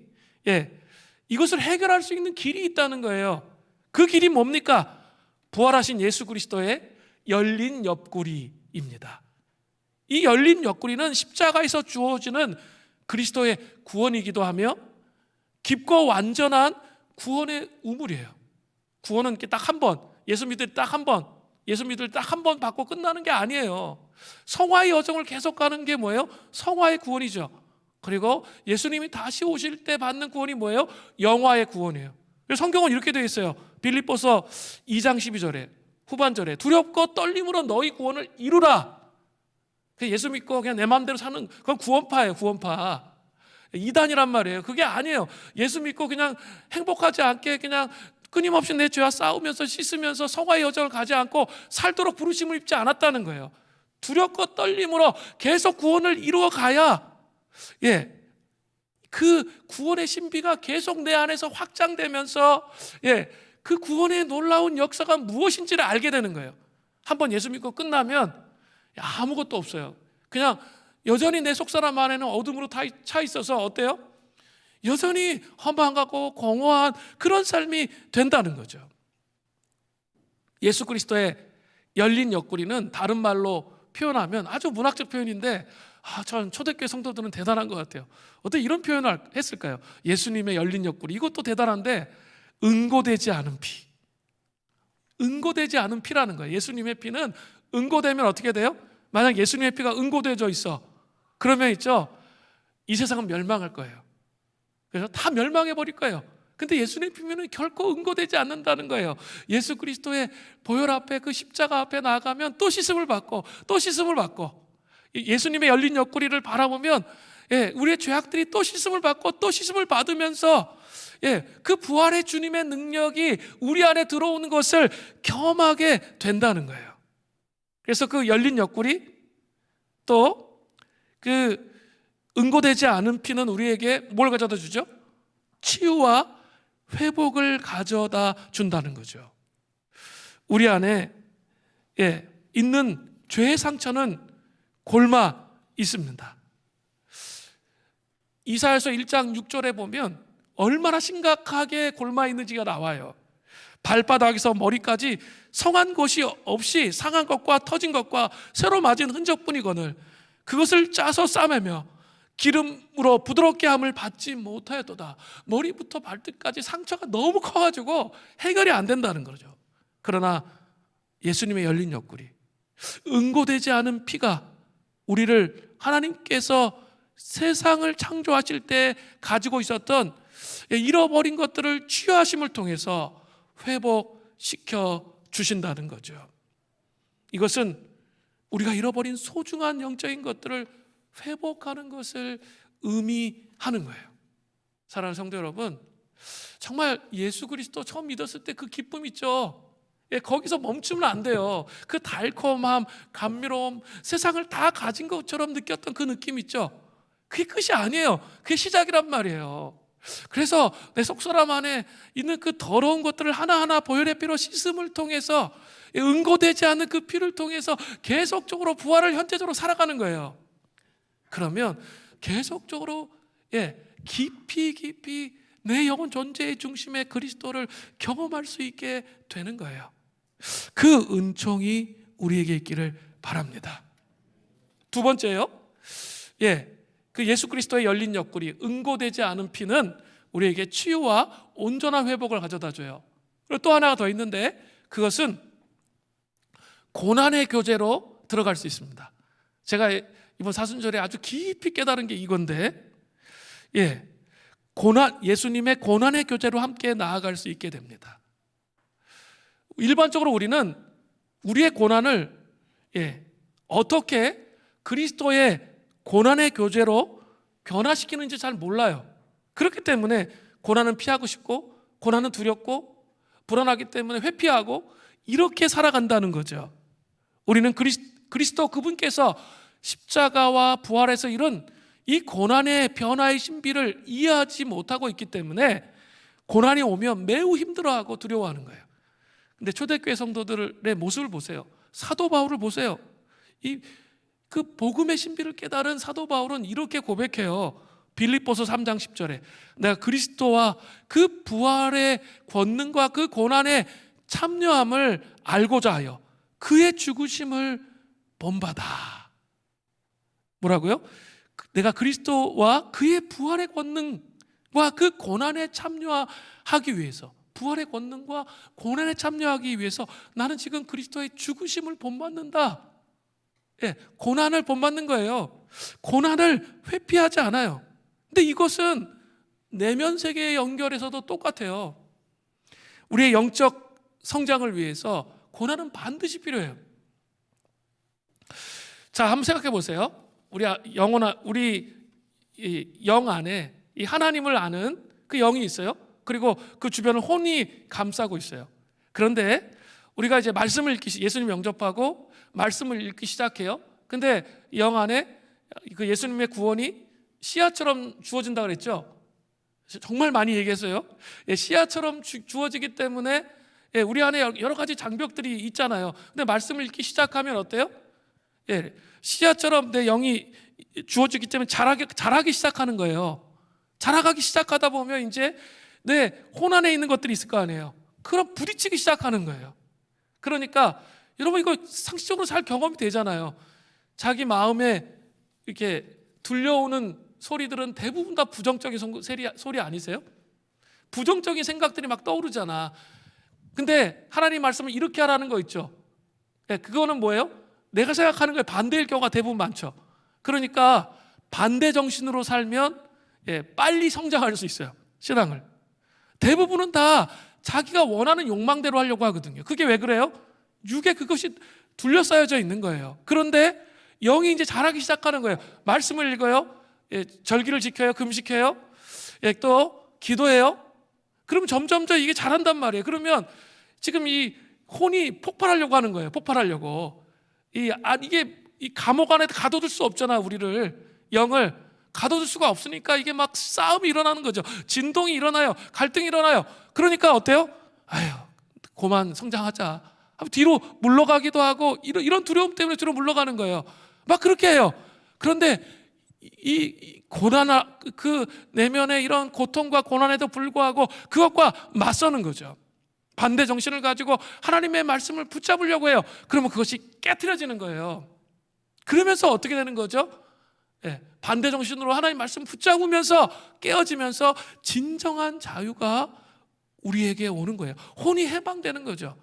이것을 해결할 수 있는 길이 있다는 거예요. 그 길이 뭡니까? 부활하신 예수 그리스도의 열린 옆구리입니다. 이 열린 옆구리는 십자가에서 주어지는 그리스도의 구원이기도 하며 깊고 완전한 구원의 우물이에요. 구원은 딱 한 번, 예수 믿을 딱 한 번 받고 끝나는 게 아니에요. 성화의 여정을 계속 가는 게 뭐예요? 성화의 구원이죠. 그리고 예수님이 다시 오실 때 받는 구원이 뭐예요? 영화의 구원이에요. 성경은 이렇게 되어 있어요. 빌립보서 2장 12절에 후반절에 두렵고 떨림으로 너희 구원을 이루라. 예수 믿고 그냥 내 마음대로 사는 그건 구원파예요. 구원파. 이단이란 말이에요. 그게 아니에요. 예수 믿고 그냥 행복하지 않게 그냥 끊임없이 내 죄와 싸우면서 씻으면서 성화의 여정을 가지 않고 살도록 부르심을 입지 않았다는 거예요. 두렵고 떨림으로 계속 구원을 이루어 가야 그 구원의 신비가 계속 내 안에서 확장되면서 그 구원의 놀라운 역사가 무엇인지를 알게 되는 거예요. 한번 예수 믿고 끝나면 아무것도 없어요. 그냥 여전히 내 속사람 안에는 어둠으로 차 있어서 어때요? 여전히 허망하고 공허한 그런 삶이 된다는 거죠. 예수 그리스도의 열린 옆구리는 다른 말로 표현하면 아주 문학적 표현인데 전 초대교회 성도들은 대단한 것 같아요. 어떻게 이런 표현을 했을까요? 예수님의 열린 옆구리, 이것도 대단한데 응고되지 않은 피. 응고되지 않은 피라는 거예요. 예수님의 피는 응고되면 어떻게 돼요? 만약 예수님의 피가 응고되어져 있어, 그러면 있죠, 이 세상은 멸망할 거예요. 그래서 다 멸망해 버릴 거예요. 근데 예수님의 피면은 결코 응고되지 않는다는 거예요. 예수 그리스도의 보혈 앞에, 그 십자가 앞에 나아가면 또 씻음을 받고 또 씻음을 받고, 예수님의 열린 옆구리를 바라보면 우리의 죄악들이 또 씻음을 받고 또 씻음을 받으면서 그 부활의 주님의 능력이 우리 안에 들어오는 것을 경험하게 된다는 거예요. 그래서 그 열린 옆구리, 또 그 응고되지 않은 피는 우리에게 뭘 가져다 주죠? 치유와 회복을 가져다 준다는 거죠. 우리 안에 있는 죄의 상처는 골마 있습니다. 이사야서 1장 6절에 보면 얼마나 심각하게 골마 있는지가 나와요. 발바닥에서 머리까지 성한 곳이 없이 상한 것과 터진 것과 새로 맞은 흔적뿐이거늘 그것을 짜서 싸매며 기름으로 부드럽게 함을 받지 못하였도다. 머리부터 발끝까지 상처가 너무 커가지고 해결이 안 된다는 거죠. 그러나 예수님의 열린 옆구리, 응고되지 않은 피가 우리를 하나님께서 세상을 창조하실 때 가지고 있었던 잃어버린 것들을 치유하심을 통해서 회복시켜 주신다는 거죠. 이것은 우리가 잃어버린 소중한 영적인 것들을 회복하는 것을 의미하는 거예요. 사랑하는 성도 여러분, 정말 예수 그리스도 처음 믿었을 때 그 기쁨 있죠. 거기서 멈추면 안 돼요. 그 달콤함, 감미로움, 세상을 다 가진 것처럼 느꼈던 그 느낌 있죠. 그게 끝이 아니에요. 그게 시작이란 말이에요. 그래서 내 속사람 안에 있는 그 더러운 것들을 하나하나 보혈의 피로 씻음을 통해서, 응고되지 않는 그 피를 통해서 계속적으로 부활을 현재적으로 살아가는 거예요. 그러면 계속적으로 깊이 내 영혼 존재의 중심에 그리스도를 경험할 수 있게 되는 거예요. 그 은총이 우리에게 있기를 바랍니다. 두 번째요, 그 예수 그리스도의 열린 옆구리, 응고되지 않은 피는 우리에게 치유와 온전한 회복을 가져다 줘요. 그리고 또 하나가 더 있는데, 그것은 고난의 교제로 들어갈 수 있습니다. 제가 이번 사순절에 아주 깊이 깨달은 게 이건데, 예수님의 고난의 교제로 함께 나아갈 수 있게 됩니다. 일반적으로 우리는 우리의 고난을 어떻게 그리스도의 고난의 교제로 변화시키는지 잘 몰라요. 그렇기 때문에 고난은 피하고 싶고, 고난은 두렵고, 불안하기 때문에 회피하고, 이렇게 살아간다는 거죠. 우리는 그리스도 그분께서 십자가와 부활에서 이룬 이 고난의 변화의 신비를 이해하지 못하고 있기 때문에 고난이 오면 매우 힘들어하고 두려워하는 거예요. 근데 초대교회 성도들의 모습을 보세요. 사도 바울을 보세요. 그 복음의 신비를 깨달은 사도 바울은 이렇게 고백해요. 빌립보서 3장 10절에 내가 그리스도와 그 부활의 권능과 그 고난의 참여함을 알고자 하여 그의 죽으심을 본받아. 뭐라고요? 내가 그리스도와 그의 부활의 권능과 그 고난에 참여하기 위해서, 부활의 권능과 고난에 참여하기 위해서 나는 지금 그리스도의 죽으심을 본받는다. 고난을 본받는 거예요. 고난을 회피하지 않아요. 근데 이것은 내면 세계의 연결에서도 똑같아요. 우리의 영적 성장을 위해서 고난은 반드시 필요해요. 자, 한번 생각해 보세요. 우리 영 안에 이 하나님을 아는 그 영이 있어요. 그리고 그 주변을 혼이 감싸고 있어요. 그런데 우리가 이제 말씀을 읽기, 예수님 영접하고 말씀을 읽기 시작해요. 근데 영 안에 그 예수님의 구원이 씨앗처럼 주어진다 그랬죠. 정말 많이 얘기했어요. 씨앗처럼 주어지기 때문에 우리 안에 여러 가지 장벽들이 있잖아요. 근데 말씀을 읽기 시작하면 어때요? 씨앗처럼 내 영이 주어지기 때문에 자라기 시작하는 거예요. 자라가기 시작하다 보면 이제 내 혼 안에 있는 것들이 있을 거 아니에요. 그럼 부딪히기 시작하는 거예요. 그러니까 여러분 이거 상식적으로 잘 경험이 되잖아요. 자기 마음에 이렇게 들려오는 소리들은 대부분 다 부정적인 소리 아니세요? 부정적인 생각들이 막 떠오르잖아. 근데 하나님 말씀을 이렇게 하라는 거 있죠. 그거는 뭐예요? 내가 생각하는 거에 반대일 경우가 대부분 많죠. 그러니까 반대 정신으로 살면 빨리 성장할 수 있어요. 신앙을. 대부분은 다 자기가 원하는 욕망대로 하려고 하거든요. 그게 왜 그래요? 육에 그것이 둘러싸여져 있는 거예요. 그런데 영이 이제 자라기 시작하는 거예요. 말씀을 읽어요. 절기를 지켜요. 금식해요. 또 기도해요. 그럼 점점 이게 자란단 말이에요. 그러면 지금 이 혼이 폭발하려고 하는 거예요. 폭발하려고. 이게 이 감옥 안에 가둬둘 수 없잖아. 우리를, 영을 가둬둘 수가 없으니까 이게 막 싸움이 일어나는 거죠. 진동이 일어나요. 갈등이 일어나요. 그러니까 어때요? 아유, 그만 성장하자. 뒤로 물러가기도 하고 이런 두려움 때문에 뒤로 물러가는 거예요. 막 그렇게 해요. 그런데 이 고난, 그 내면의 이런 고통과 고난에도 불구하고 그것과 맞서는 거죠. 반대 정신을 가지고 하나님의 말씀을 붙잡으려고 해요. 그러면 그것이 깨트려지는 거예요. 그러면서 어떻게 되는 거죠? 예, 반대 정신으로 하나님 말씀 붙잡으면서 깨어지면서 진정한 자유가 우리에게 오는 거예요. 혼이 해방되는 거죠.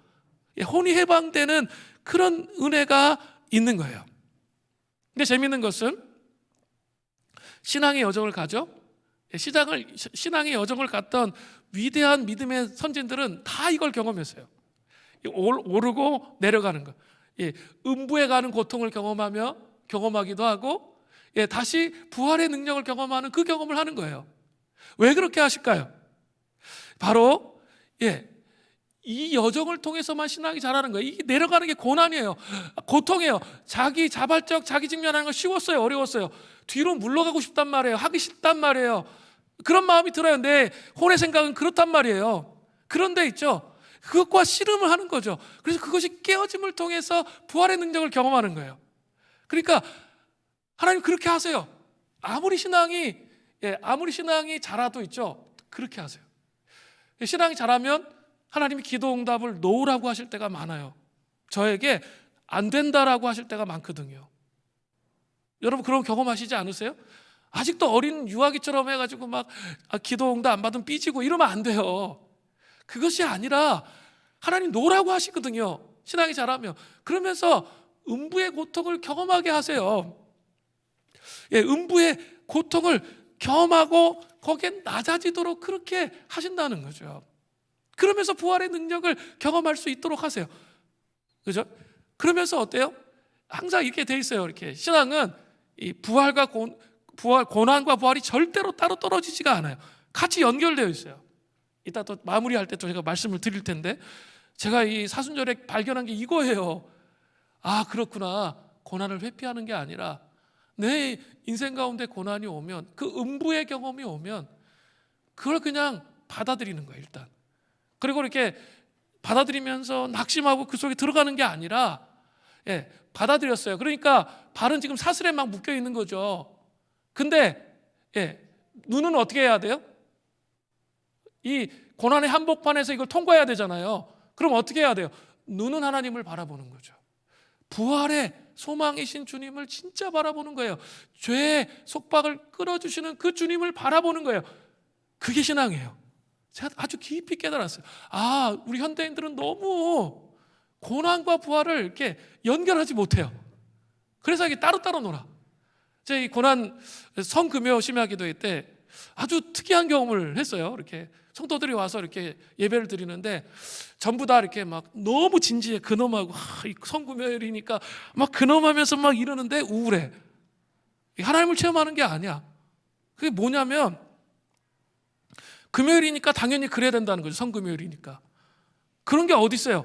예, 혼이 해방되는 그런 은혜가 있는 거예요. 근데 재미있는 것은 신앙의 여정을 가죠. 예, 신앙의 여정을 갔던 위대한 믿음의 선진들은 다 이걸 경험했어요. 오르고 내려가는 거. 예, 음부에 가는 고통을 경험하기도 하고, 예, 다시 부활의 능력을 경험하는 그 경험을 하는 거예요. 왜 그렇게 하실까요? 바로 이 여정을 통해서만 신앙이 자라는 거예요. 이게 내려가는 게 고난이에요. 고통이에요. 자기 자발적 자기 직면하는 거 쉬웠어요, 어려웠어요? 뒤로 물러가고 싶단 말이에요. 하기 싫단 말이에요. 그런 마음이 들어요. 내 혼의 생각은 그렇단 말이에요. 그런데 있죠, 그것과 씨름을 하는 거죠. 그래서 그것이 깨어짐을 통해서 부활의 능력을 경험하는 거예요. 그러니까 하나님 그렇게 하세요. 아무리 신앙이 자라도 있죠, 그렇게 하세요. 신앙이 자라면 하나님이 기도 응답을 놓으라고 하실 때가 많아요. 저에게 안 된다라고 하실 때가 많거든요. 여러분 그런 경험하시지 않으세요? 아직도 어린 유아기처럼 해가지고 막 기도 응답 안 받으면 삐지고 이러면 안 돼요. 그것이 아니라 하나님 놓으라고 하시거든요, 신앙이 자라면. 그러면서 음부의 고통을 경험하게 하세요. 예, 음부의 고통을 경험하고 거기에 낮아지도록 그렇게 하신다는 거죠. 그러면서 부활의 능력을 경험할 수 있도록 하세요. 그죠? 그러면서 어때요? 항상 이렇게 돼 있어요. 이렇게 신앙은 이 고난과 부활이 절대로 따로 떨어지지가 않아요. 같이 연결되어 있어요. 이따 또 마무리할 때 또 제가 말씀을 드릴 텐데, 제가 이 사순절에 발견한 게 이거예요. 아, 그렇구나. 고난을 회피하는 게 아니라 내 인생 가운데 고난이 오면, 그 음부의 경험이 오면 그걸 그냥 받아들이는 거예요, 일단. 그리고 이렇게 받아들이면서 낙심하고 그 속에 들어가는 게 아니라, 예, 받아들였어요. 그러니까 발은 지금 사슬에 막 묶여 있는 거죠. 근데 눈은 어떻게 해야 돼요? 이 고난의 한복판에서 이걸 통과해야 되잖아요. 그럼 어떻게 해야 돼요? 눈은 하나님을 바라보는 거죠. 부활의 소망이신 주님을 진짜 바라보는 거예요. 죄의 속박을 끌어주시는 그 주님을 바라보는 거예요. 그게 신앙이에요. 제가 아주 깊이 깨달았어요. 아, 우리 현대인들은 너무 고난과 부활을 이렇게 연결하지 못해요. 그래서 이게 따로따로 놀아. 제가 이 고난 성금요 심야기도회 때 아주 특이한 경험을 했어요. 이렇게 성도들이 와서 이렇게 예배를 드리는데 전부 다 이렇게 막 너무 진지해, 근엄하고, 성금요일이니까 막 근엄하면서 막 이러는데 우울해. 하나님을 체험하는 게 아니야. 그게 뭐냐면, 금요일이니까 당연히 그래야 된다는 거죠. 성금요일이니까. 그런 게 어디 있어요?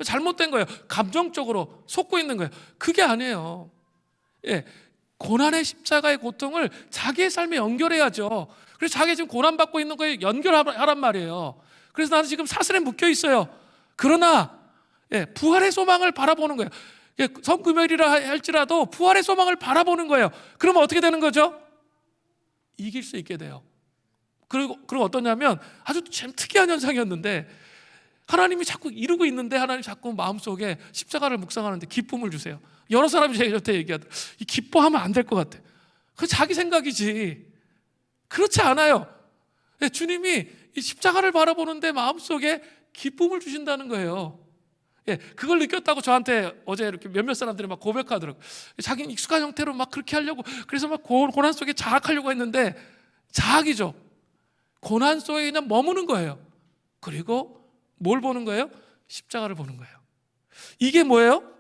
잘못된 거예요. 감정적으로 속고 있는 거예요. 그게 아니에요. 예, 고난의 십자가의 고통을 자기의 삶에 연결해야죠. 그래서 자기 지금 고난받고 있는 거에 연결하란 말이에요. 그래서 나는 지금 사슬에 묶여 있어요. 그러나 부활의 소망을 바라보는 거예요. 성금요일이라 할지라도 부활의 소망을 바라보는 거예요. 그러면 어떻게 되는 거죠? 이길 수 있게 돼요. 그리고 어떠냐면, 아주 참 특이한 현상이었는데, 하나님이 자꾸 이루고 있는데 하나님 자꾸 마음속에 십자가를 묵상하는데 기쁨을 주세요. 여러 사람이 저한테 얘기하더라고요. 이 기뻐하면 안 될 것 같아. 그건 자기 생각이지. 그렇지 않아요. 주님이 이 십자가를 바라보는데 마음속에 기쁨을 주신다는 거예요. 그걸 느꼈다고 저한테 어제 이렇게 몇몇 사람들이 막 고백하더라고요. 자기는 익숙한 형태로 막 그렇게 하려고, 그래서 막 고난 속에 자학하려고 했는데, 자학이죠. 고난 속에 그냥 머무는 거예요. 그리고 뭘 보는 거예요? 십자가를 보는 거예요. 이게 뭐예요?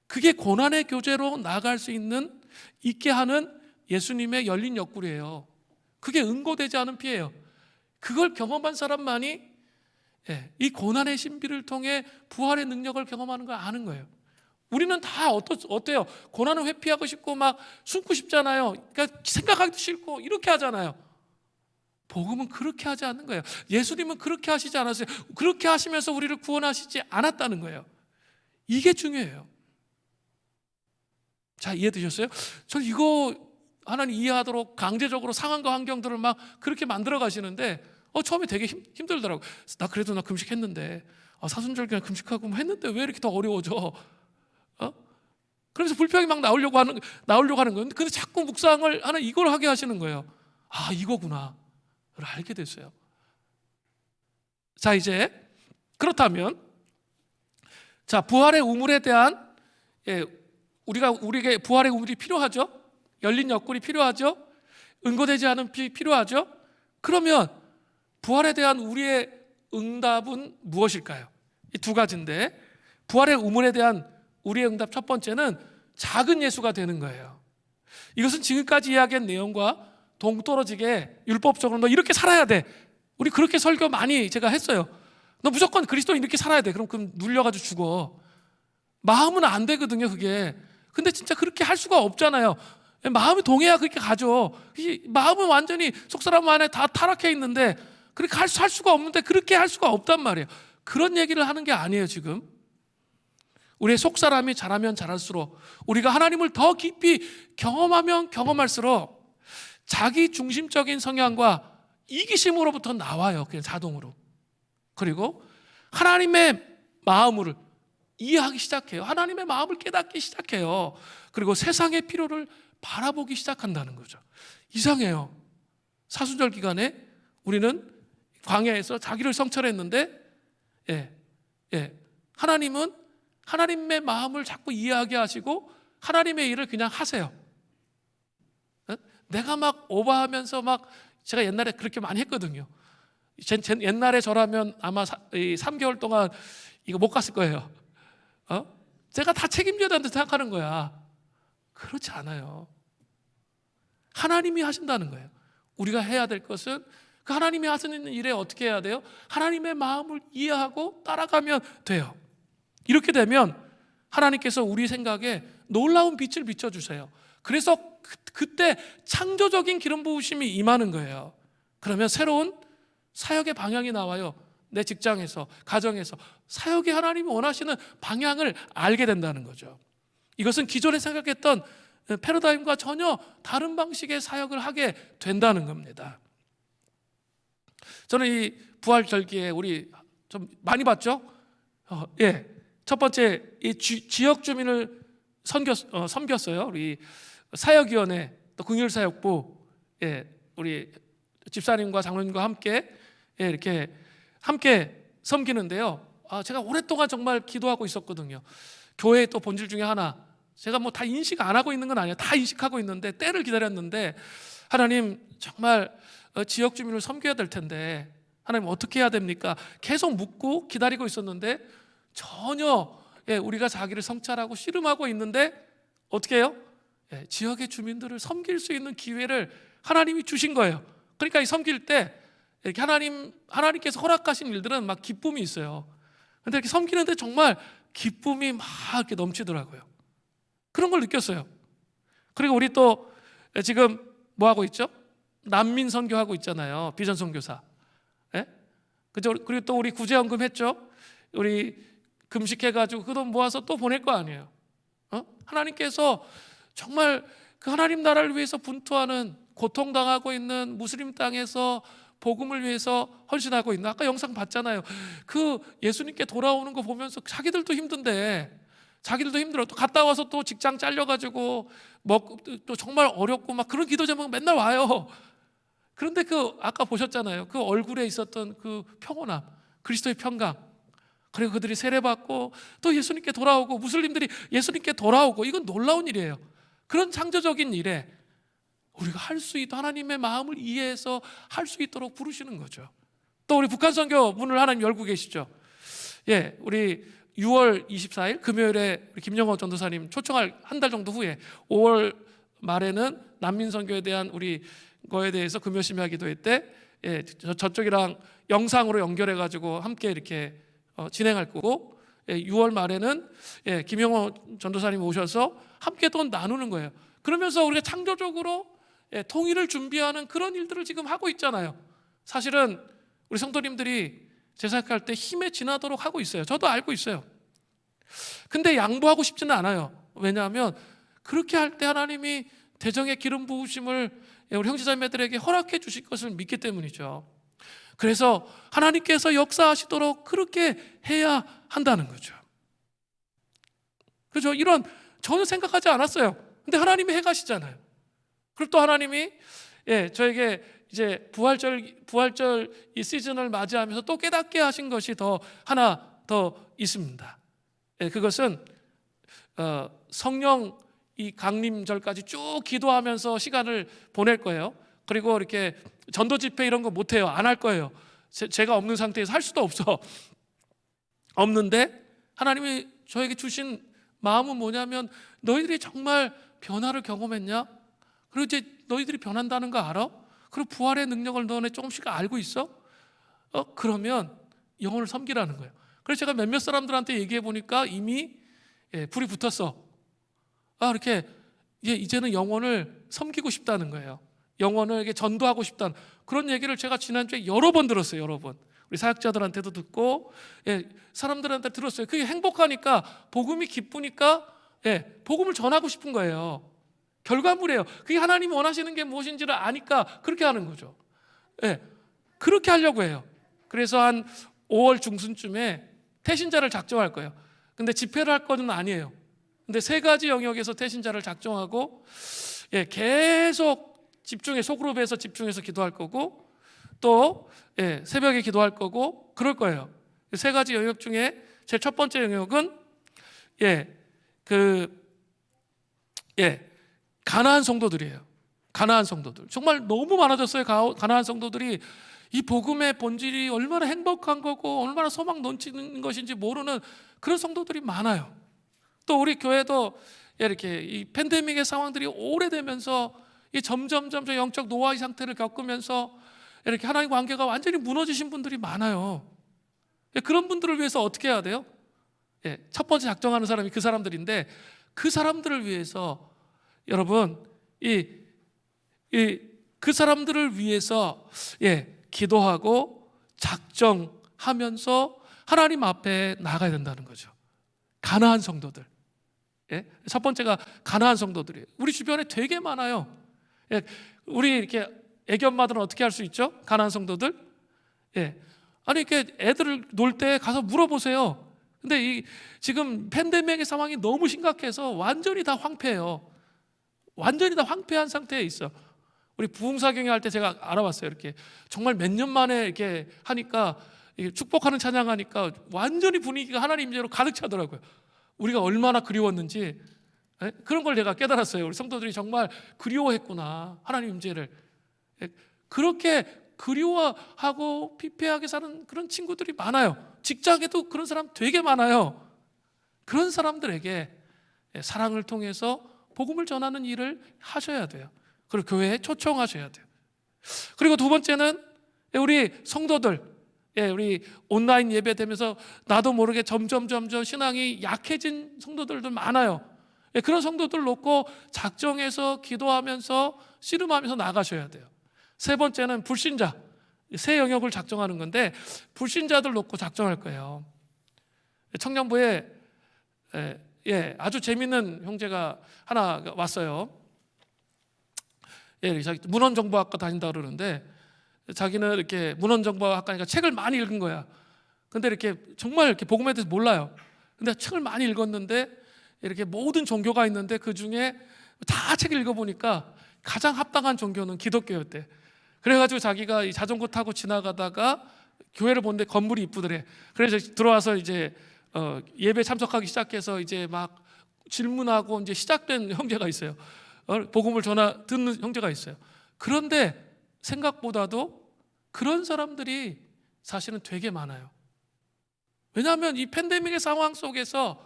그게 고난의 교제로 나아갈 수 있게 하는 예수님의 열린 옆구리예요. 그게 응고되지 않은 피예요. 그걸 경험한 사람만이 이 고난의 신비를 통해 부활의 능력을 경험하는 걸 아는 거예요. 우리는 다 어때요? 고난을 회피하고 싶고 막 숨고 싶잖아요. 그러니까 생각하기도 싫고 이렇게 하잖아요. 복음은 그렇게 하지 않는 거예요. 예수님은 그렇게 하시지 않았어요. 그렇게 하시면서 우리를 구원하시지 않았다는 거예요. 이게 중요해요. 자, 이해되셨어요? 저는 이거 하나님 이해하도록 강제적으로 상황과 환경들을 막 그렇게 만들어 가시는데 처음에 되게 힘들더라고요. 그래도 나 금식했는데, 사순절 그냥 금식하고 뭐 했는데 왜 이렇게 더 어려워져? 그래서 불평이 막 나오려고 하는 거예요. 근데 자꾸 묵상을 하는 이걸 하게 하시는 거예요. 아, 이거구나. 를 알게 됐어요. 자, 이제 그렇다면 자, 부활의 우물에 대한 우리에게 부활의 우물이 필요하죠. 열린 옆구리 필요하죠. 응고되지 않은 피 필요하죠. 그러면 부활에 대한 우리의 응답은 무엇일까요? 이 두 가지인데, 부활의 우물에 대한 우리의 응답 첫 번째는 작은 예수가 되는 거예요. 이것은 지금까지 이야기한 내용과 동떨어지게 율법적으로 너 이렇게 살아야 돼. 우리 그렇게 설교 많이 제가 했어요. 너 무조건 그리스도인 이렇게 살아야 돼. 그럼 눌려가지고 죽어. 마음은 안 되거든요, 그게. 근데 진짜 그렇게 할 수가 없잖아요. 마음이 동해야 그렇게 가죠. 마음은 완전히 속사람 안에 다 타락해 있는데 그렇게 할 수가 없는데 그렇게 할 수가 없단 말이에요. 그런 얘기를 하는 게 아니에요, 지금. 우리의 속사람이 자라면 자랄수록, 우리가 하나님을 더 깊이 경험하면 경험할수록 자기 중심적인 성향과 이기심으로부터 나와요, 그냥 자동으로. 그리고 하나님의 마음을 이해하기 시작해요. 하나님의 마음을 깨닫기 시작해요. 그리고 세상의 필요를 바라보기 시작한다는 거죠. 이상해요. 사순절 기간에 우리는 광야에서 자기를 성찰했는데 하나님은 하나님의 마음을 자꾸 이해하게 하시고 하나님의 일을 그냥 하세요. 내가 막 오버하면서 막, 제가 옛날에 그렇게 많이 했거든요. 옛날에 저라면 아마 3개월 동안 이거 못 갔을 거예요. 제가 다 책임져야 된다고 생각하는 거야. 그렇지 않아요. 하나님이 하신다는 거예요. 우리가 해야 될 것은 그 하나님이 하시는 일에 어떻게 해야 돼요? 하나님의 마음을 이해하고 따라가면 돼요. 이렇게 되면 하나님께서 우리 생각에 놀라운 빛을 비춰주세요. 그래서 그때 창조적인 기름 부으심이 임하는 거예요. 그러면 새로운 사역의 방향이 나와요. 내 직장에서, 가정에서 사역이 하나님이 원하시는 방향을 알게 된다는 거죠. 이것은 기존에 생각했던 패러다임과 전혀 다른 방식의 사역을 하게 된다는 겁니다. 저는 이 부활절기에 우리 좀 많이 봤죠? 첫 번째, 이 지역 주민을 섬겼어요. 우리 사역위원회, 또 긍휼사역부, 우리 집사님과 장로님과 함께 이렇게 함께 섬기는데요. 제가 오랫동안 정말 기도하고 있었거든요. 교회의 또 본질 중에 하나, 제가 뭐 다 인식 안 하고 있는 건 아니에요. 다 인식하고 있는데 때를 기다렸는데, 하나님 정말 지역 주민을 섬겨야 될 텐데 하나님 어떻게 해야 됩니까? 계속 묻고 기다리고 있었는데 전혀 우리가 자기를 성찰하고 씨름하고 있는데 어떻게 해요? 지역의 주민들을 섬길 수 있는 기회를 하나님이 주신 거예요. 그러니까 이 섬길 때 이렇게 하나님께서 허락하신 일들은 막 기쁨이 있어요. 근데 이렇게 섬기는데 정말 기쁨이 막 이렇게 넘치더라고요. 그런 걸 느꼈어요. 그리고 우리 또 지금 뭐 하고 있죠? 난민 선교하고 있잖아요. 비전 선교사. 그죠? 그리고 또 우리 구제연금 했죠. 우리 금식해가지고 그 돈 모아서 또 보낼 거 아니에요. 하나님께서 정말 그 하나님 나라를 위해서 분투하는, 고통당하고 있는 무슬림 땅에서 복음을 위해서 헌신하고 있는, 아까 영상 봤잖아요. 그 예수님께 돌아오는 거 보면서 자기들도 힘든데, 자기들도 힘들어. 또 갔다 와서 또 직장 잘려가지고 또 정말 어렵고 막 그런 기도 제목 맨날 와요. 그런데 그 아까 보셨잖아요. 그 얼굴에 있었던 그 평온함, 그리스도의 평강, 그리고 그들이 세례받고 또 예수님께 돌아오고, 무슬림들이 예수님께 돌아오고, 이건 놀라운 일이에요. 그런 창조적인 일에 우리가 할 수 있도록 하나님의 마음을 이해해서 할 수 있도록 부르시는 거죠. 또 우리 북한 선교 문을 하나님 열고 계시죠. 우리 6월 24일 금요일에 우리 김영호 전도사님 초청할 한 달 정도 후에 5월 말에는 난민 선교에 대한 우리 거에 대해서 금요 심야 기도회 때 저쪽이랑 영상으로 연결해 가지고 함께 이렇게 진행할 거고, 6월 말에는 김영호 전도사님 오셔서 함께 또 나누는 거예요. 그러면서 우리가 창조적으로 통일을 준비하는 그런 일들을 지금 하고 있잖아요. 사실은 우리 성도님들이 제 생각할 때 힘에 지나도록 하고 있어요. 저도 알고 있어요. 근데 양보하고 싶지는 않아요. 왜냐하면 그렇게 할 때 하나님이 대정의 기름 부으심을 우리 형제자매들에게 허락해 주실 것을 믿기 때문이죠. 그래서 하나님께서 역사하시도록 그렇게 해야 한다는 거죠. 그죠? 이런 전혀 생각하지 않았어요. 근데 하나님이 해가시잖아요. 그리고 또 하나님이 저에게 이제 부활절 이 시즌을 맞이하면서 또 깨닫게 하신 것이 하나 더 있습니다. 그것은 성령 이 강림절까지 쭉 기도하면서 시간을 보낼 거예요. 그리고 이렇게 전도 집회 이런 거 못 해요. 안 할 거예요. 제가 없는 상태에서 할 수도 없는데 하나님이 저에게 주신 마음은 뭐냐면, 너희들이 정말 변화를 경험했냐? 그리고 이제 너희들이 변한다는 거 알아? 그리고 부활의 능력을 너네 조금씩 알고 있어? 그러면 영혼을 섬기라는 거예요. 그래서 제가 몇몇 사람들한테 얘기해 보니까 이미 불이 붙었어. 이렇게 이제는 영혼을 섬기고 싶다는 거예요. 영혼을 전도하고 싶다는 그런 얘기를 제가 지난주에 여러 번 들었어요. 여러 번. 우리 사역자들한테도 듣고 사람들한테 들었어요. 그게 행복하니까, 복음이 기쁘니까 복음을 전하고 싶은 거예요. 결과물이에요. 그게 하나님이 원하시는 게 무엇인지를 아니까 그렇게 하는 거죠. 그렇게 하려고 해요. 그래서 한 5월 중순쯤에 태신자를 작정할 거예요. 근데 집회를 할 거는 아니에요. 근데 3가지 영역에서 태신자를 작정하고 계속 소그룹에서 집중해서 기도할 거고, 또 새벽에 기도할 거고, 그럴 거예요. 3가지 영역 중에 제 첫 번째 영역은 가나안 성도들이에요. 가나안 성도들 정말 너무 많아졌어요. 가나안 성도들이 이 복음의 본질이 얼마나 행복한 거고 얼마나 소망 넘치는 것인지 모르는 그런 성도들이 많아요. 또 우리 교회도 이렇게 이 팬데믹의 상황들이 오래되면서 이 점점 영적 노화의 상태를 겪으면서 이렇게 하나님 관계가 완전히 무너지신 분들이 많아요. 그런 분들을 위해서 어떻게 해야 돼요? 첫 번째 작정하는 사람이 그 사람들인데, 그 사람들을 위해서 여러분 그 사람들을 위해서 기도하고 작정하면서 하나님 앞에 나가야 된다는 거죠. 가나안 성도들. 첫 번째가 가나안 성도들이에요. 우리 주변에 되게 많아요. 우리 이렇게 애기 엄마들은 어떻게 할 수 있죠? 가나안 성도들. 아니 이렇게 애들을 놀 때 가서 물어보세요. 근데 지금 팬데믹의 상황이 너무 심각해서 완전히 다 황폐해요. 완전히 다 황폐한 상태에 있어. 우리 부흥사경회 할 때 제가 알아봤어요. 이렇게 정말 몇 년 만에 이렇게 하니까, 축복하는 찬양하니까 완전히 분위기가 하나님 임재로 가득 차더라고요. 우리가 얼마나 그리웠는지 그런 걸 내가 깨달았어요. 우리 성도들이 정말 그리워했구나, 하나님 임재를. 그렇게 그리워하고 피폐하게 사는 그런 친구들이 많아요. 직장에도 그런 사람 되게 많아요. 그런 사람들에게 사랑을 통해서 복음을 전하는 일을 하셔야 돼요. 그리고 교회에 초청하셔야 돼요. 그리고 두 번째는 우리 성도들, 우리 온라인 예배 되면서 나도 모르게 점점 신앙이 약해진 성도들도 많아요. 그런 성도들 놓고 작정해서 기도하면서 씨름하면서 나가셔야 돼요. 세 번째는 불신자, 새 영역을 작정하는 건데, 불신자들 놓고 작정할 거예요. 청년부에 아주 재밌는 형제가 하나 왔어요. 문헌정보학과 다닌다 그러는데, 자기는 이렇게 문헌정보학과니까 책을 많이 읽은 거야. 근데 이렇게 정말 이렇게 복음에 대해서 몰라요. 근데 책을 많이 읽었는데 이렇게 모든 종교가 있는데 그 중에 다 책을 읽어보니까 가장 합당한 종교는 기독교였대. 그래가지고 자기가 이 자전거 타고 지나가다가 교회를 보는데 건물이 이쁘더래. 그래서 들어와서 이제 예배 참석하기 시작해서 이제 막 질문하고 이제 시작된 형제가 있어요. 복음을 듣는 형제가 있어요. 그런데 생각보다도 그런 사람들이 사실은 되게 많아요. 왜냐하면 이 팬데믹의 상황 속에서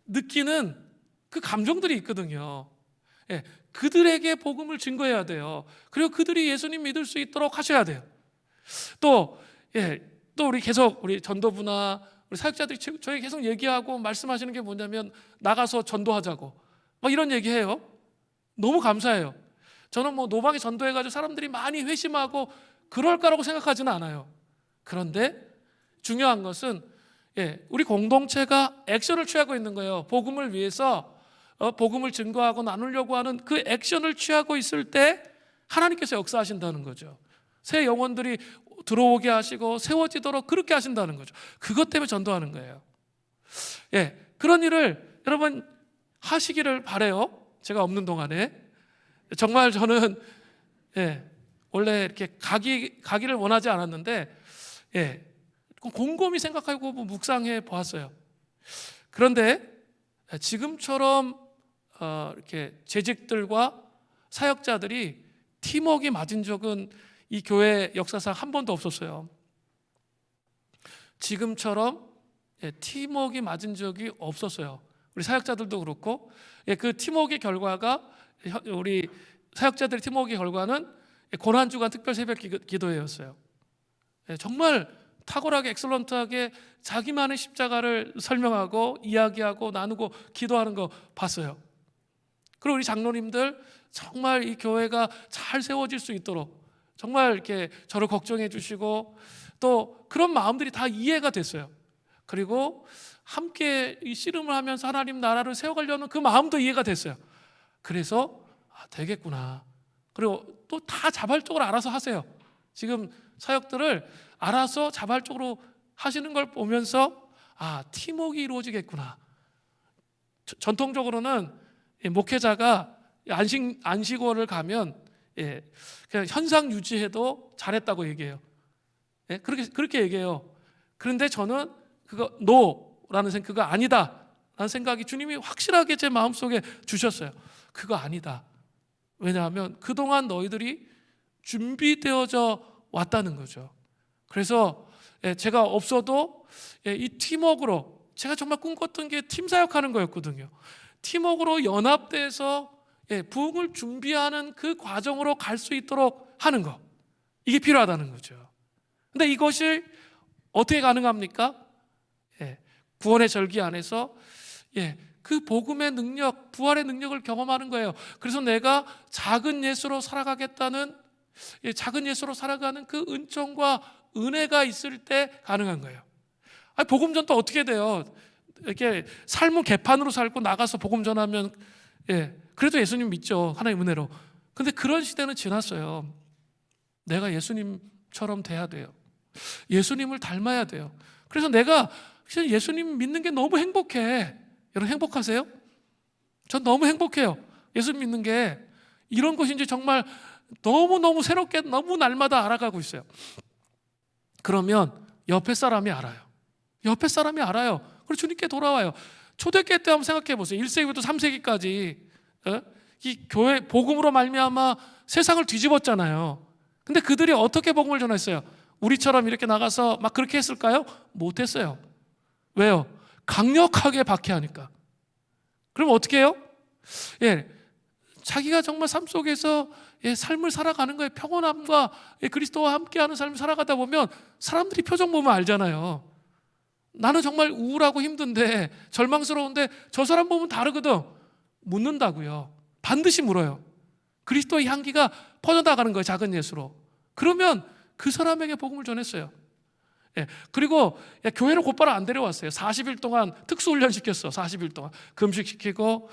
느끼는 그 감정들이 있거든요. 그들에게 복음을 증거해야 돼요. 그리고 그들이 예수님 믿을 수 있도록 하셔야 돼요. 또 우리 계속 우리 전도부나 우리 사역자들이 저희 계속 얘기하고 말씀하시는 게 뭐냐면, 나가서 전도하자고 막 이런 얘기해요. 너무 감사해요. 저는 뭐 노방에 전도해가지고 사람들이 많이 회심하고 그럴 거라고 생각하지는 않아요. 그런데 중요한 것은 우리 공동체가 액션을 취하고 있는 거예요. 복음을 위해서 복음을 증거하고 나누려고 하는 그 액션을 취하고 있을 때 하나님께서 역사하신다는 거죠. 새 영혼들이 들어오게 하시고 세워지도록 그렇게 하신다는 거죠. 그것 때문에 전도하는 거예요. 그런 일을 여러분 하시기를 바래요. 제가 없는 동안에. 정말 저는 원래 이렇게 가기를 원하지 않았는데 곰곰이 생각하고 묵상해 보았어요. 그런데 지금처럼 이렇게 재직들과 사역자들이 팀워크가 맞은 적은 이 교회 역사상 한 번도 없었어요. 지금처럼 팀워크가 맞은 적이 없었어요. 우리 사역자들도 그렇고 그 팀워크의 결과가 우리 사역자들의 팀워크의 결과는 고난주간 특별 새벽 기도회였어요. 정말 탁월하게 엑설런트하게 자기만의 십자가를 설명하고 이야기하고 나누고 기도하는 거 봤어요. 그리고 우리 장로님들 정말 이 교회가 잘 세워질 수 있도록 정말 이렇게 저를 걱정해 주시고 또 그런 마음들이 다 이해가 됐어요. 그리고 함께 이 씨름을 하면서 하나님 나라를 세워가려는 그 마음도 이해가 됐어요. 그래서 되겠구나. 그리고 또 다 자발적으로 알아서 하세요. 지금 사역들을 알아서 자발적으로 하시는 걸 보면서 팀워크가 이루어지겠구나. 전통적으로는 목회자가 안식월을 가면 그냥 현상 유지해도 잘했다고 얘기해요. 그렇게 얘기해요. 그런데 저는 그거 노라는 생각, 그거 아니다 라는 생각이 주님이 확실하게 제 마음속에 주셨어요. 그거 아니다. 왜냐하면 그동안 너희들이 준비되어져 왔다는 거죠. 그래서 제가 없어도 이 팀워크로, 제가 정말 꿈꿨던 게 팀 사역하는 거였거든요. 팀워크로 연합돼서 부흥을 준비하는 그 과정으로 갈 수 있도록 하는 거, 이게 필요하다는 거죠. 근데 이것이 어떻게 가능합니까? 구원의 절기 안에서 그 복음의 능력, 부활의 능력을 경험하는 거예요. 그래서 내가 작은 예수로 살아가겠다는, 작은 예수로 살아가는 그 은총과 은혜가 있을 때 가능한 거예요. 복음 전도 어떻게 돼요? 이렇게 삶은 개판으로 살고 나가서 복음 전하면 그래도 예수님 믿죠. 하나님 은혜로. 근데 그런 시대는 지났어요. 내가 예수님처럼 돼야 돼요. 예수님을 닮아야 돼요. 그래서 내가 예수님 믿는 게 너무 행복해. 여러분 행복하세요? 전 너무 행복해요. 예수 믿는 게 이런 것인지 정말 너무너무 새롭게 너무 날마다 알아가고 있어요. 그러면 옆에 사람이 알아요. 옆에 사람이 알아요. 그리고 주님께 돌아와요. 초대교회 때 한번 생각해 보세요. 1세기부터 3세기까지 이 교회 복음으로 말미암아 세상을 뒤집었잖아요. 근데 그들이 어떻게 복음을 전했어요? 우리처럼 이렇게 나가서 막 그렇게 했을까요? 못했어요. 왜요? 강력하게 박해하니까. 그럼 어떻게 해요? 자기가 정말 삶 속에서 삶을 살아가는 거예요. 평온함과 그리스도와 함께하는 삶을 살아가다 보면 사람들이 표정 보면 알잖아요. 나는 정말 우울하고 힘든데 절망스러운데 저 사람 보면 다르거든. 묻는다고요. 반드시 물어요. 그리스도의 향기가 퍼져나가는 거예요. 작은 예수로. 그러면 그 사람에게 복음을 전했어요. 그리고 교회를 곧바로 안 데려왔어요. 40일 동안 특수훈련 시켰어. 40일 동안 금식시키고,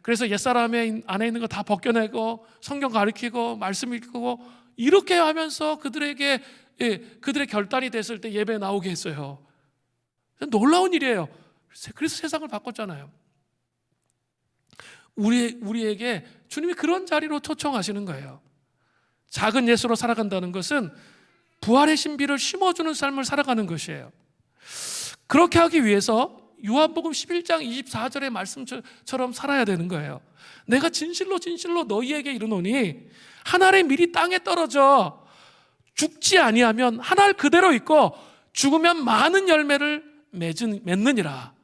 그래서 옛사람의 안에 있는 거 다 벗겨내고 성경 가르치고 말씀 읽고 이렇게 하면서 그들에게 그들의 결단이 됐을 때 예배 나오게 했어요. 놀라운 일이에요. 그래서 세상을 바꿨잖아요. 우리에게 주님이 그런 자리로 초청하시는 거예요. 작은 예수로 살아간다는 것은 부활의 신비를 심어주는 삶을 살아가는 것이에요. 그렇게 하기 위해서 요한복음 11장 24절의 말씀처럼 살아야 되는 거예요. 내가 진실로 진실로 너희에게 이르노니 한 알의 밀이 땅에 떨어져 죽지 아니하면 한 알 그대로 있고 죽으면 많은 열매를 맺느니라.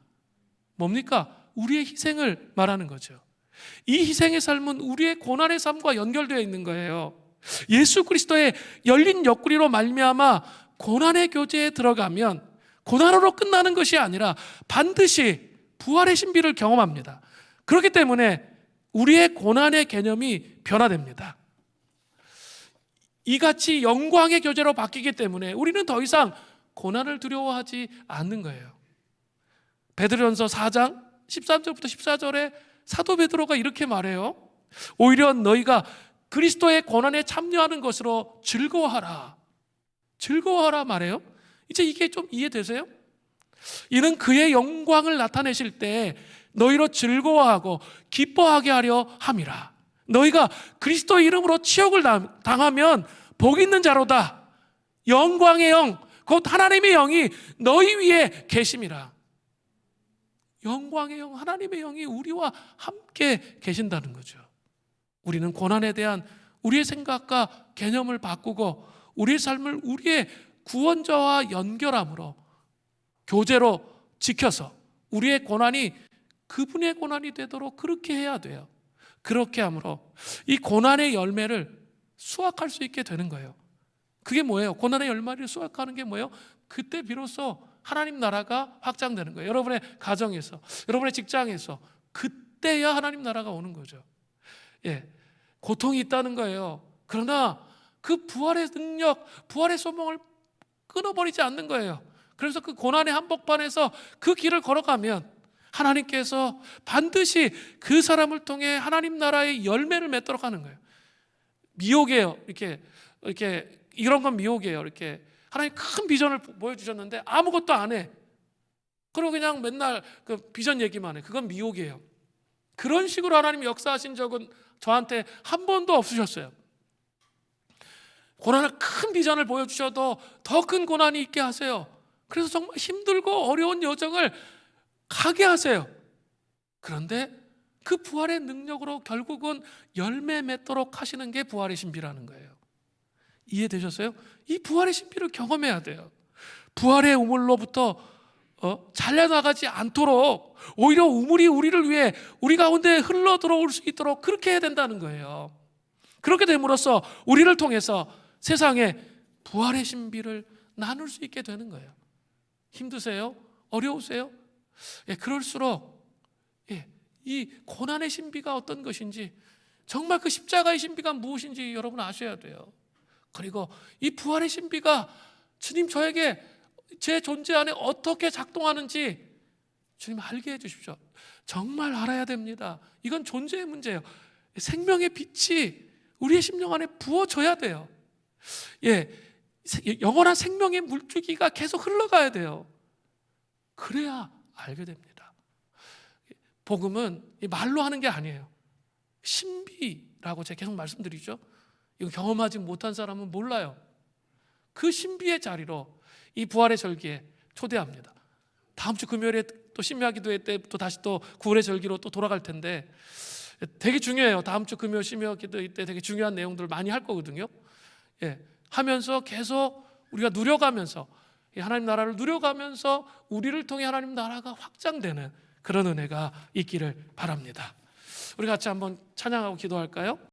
뭡니까? 우리의 희생을 말하는 거죠. 이 희생의 삶은 우리의 고난의 삶과 연결되어 있는 거예요. 예수 그리스도의 열린 옆구리로 말미암아 고난의 교제에 들어가면 고난으로 끝나는 것이 아니라 반드시 부활의 신비를 경험합니다. 그렇기 때문에 우리의 고난의 개념이 변화됩니다. 이같이 영광의 교제로 바뀌기 때문에 우리는 더 이상 고난을 두려워하지 않는 거예요. 베드로전서 4장 13절부터 14절에 사도 베드로가 이렇게 말해요. 오히려 너희가 그리스도의 고난에 참여하는 것으로 즐거워하라. 즐거워하라 말해요. 이제 이게 좀 이해되세요? 이는 그의 영광을 나타내실 때 너희로 즐거워하고 기뻐하게 하려 함이라. 너희가 그리스도 이름으로 치욕을 당하면 복 있는 자로다. 영광의 영, 곧 하나님의 영이 너희 위에 계심이라. 영광의 영, 하나님의 영이 우리와 함께 계신다는 거죠. 우리는 고난에 대한 우리의 생각과 개념을 바꾸고 우리의 삶을 우리의 구원자와 연결함으로 교제로 지켜서 우리의 고난이 그분의 고난이 되도록 그렇게 해야 돼요. 그렇게 함으로 이 고난의 열매를 수확할 수 있게 되는 거예요. 그게 뭐예요? 고난의 열매를 수확하는 게 뭐예요? 그때 비로소 하나님 나라가 확장되는 거예요. 여러분의 가정에서, 여러분의 직장에서 그때야 하나님 나라가 오는 거죠. 고통이 있다는 거예요. 그러나 그 부활의 능력, 부활의 소망을 끊어버리지 않는 거예요. 그래서 그 고난의 한복판에서 그 길을 걸어가면 하나님께서 반드시 그 사람을 통해 하나님 나라의 열매를 맺도록 하는 거예요. 미혹이에요. 이렇게 이런 건 미혹이에요. 이렇게 하나님 큰 비전을 보여주셨는데 아무것도 안 해. 그리고 그냥 맨날 그 비전 얘기만 해. 그건 미혹이에요. 그런 식으로 하나님이 역사하신 적은 저한테 한 번도 없으셨어요. 고난을 큰 비전을 보여주셔도 더 큰 고난이 있게 하세요. 그래서 정말 힘들고 어려운 여정을 가게 하세요. 그런데 그 부활의 능력으로 결국은 열매 맺도록 하시는 게 부활의 신비라는 거예요. 이해되셨어요? 이 부활의 신비를 경험해야 돼요. 부활의 우물로부터 잘려나가지 않도록 오히려 우물이 우리를 위해 우리 가운데 흘러 들어올 수 있도록 그렇게 해야 된다는 거예요. 그렇게 됨으로써 우리를 통해서 세상에 부활의 신비를 나눌 수 있게 되는 거예요. 힘드세요? 어려우세요? 그럴수록 이 고난의 신비가 어떤 것인지, 정말 그 십자가의 신비가 무엇인지 여러분 아셔야 돼요. 그리고 이 부활의 신비가 주님 저에게 제 존재 안에 어떻게 작동하는지 주님 알게 해주십시오. 정말 알아야 됩니다. 이건 존재의 문제예요. 생명의 빛이 우리의 심령 안에 부어져야 돼요. 영원한 생명의 물줄기가 계속 흘러가야 돼요. 그래야 알게 됩니다. 복음은 말로 하는 게 아니에요. 신비라고 제가 계속 말씀드리죠. 이거 경험하지 못한 사람은 몰라요. 그 신비의 자리로 이 부활의 절기에 초대합니다. 다음 주 금요일에 또 심야 기도회 때 또 다시 또 구원의 절기로 또 돌아갈 텐데 되게 중요해요. 다음 주 금요 심야 기도회 때 되게 중요한 내용들을 많이 할 거거든요. 하면서 계속 우리가 누려가면서 하나님 나라를 누려가면서 우리를 통해 하나님 나라가 확장되는 그런 은혜가 있기를 바랍니다. 우리 같이 한번 찬양하고 기도할까요?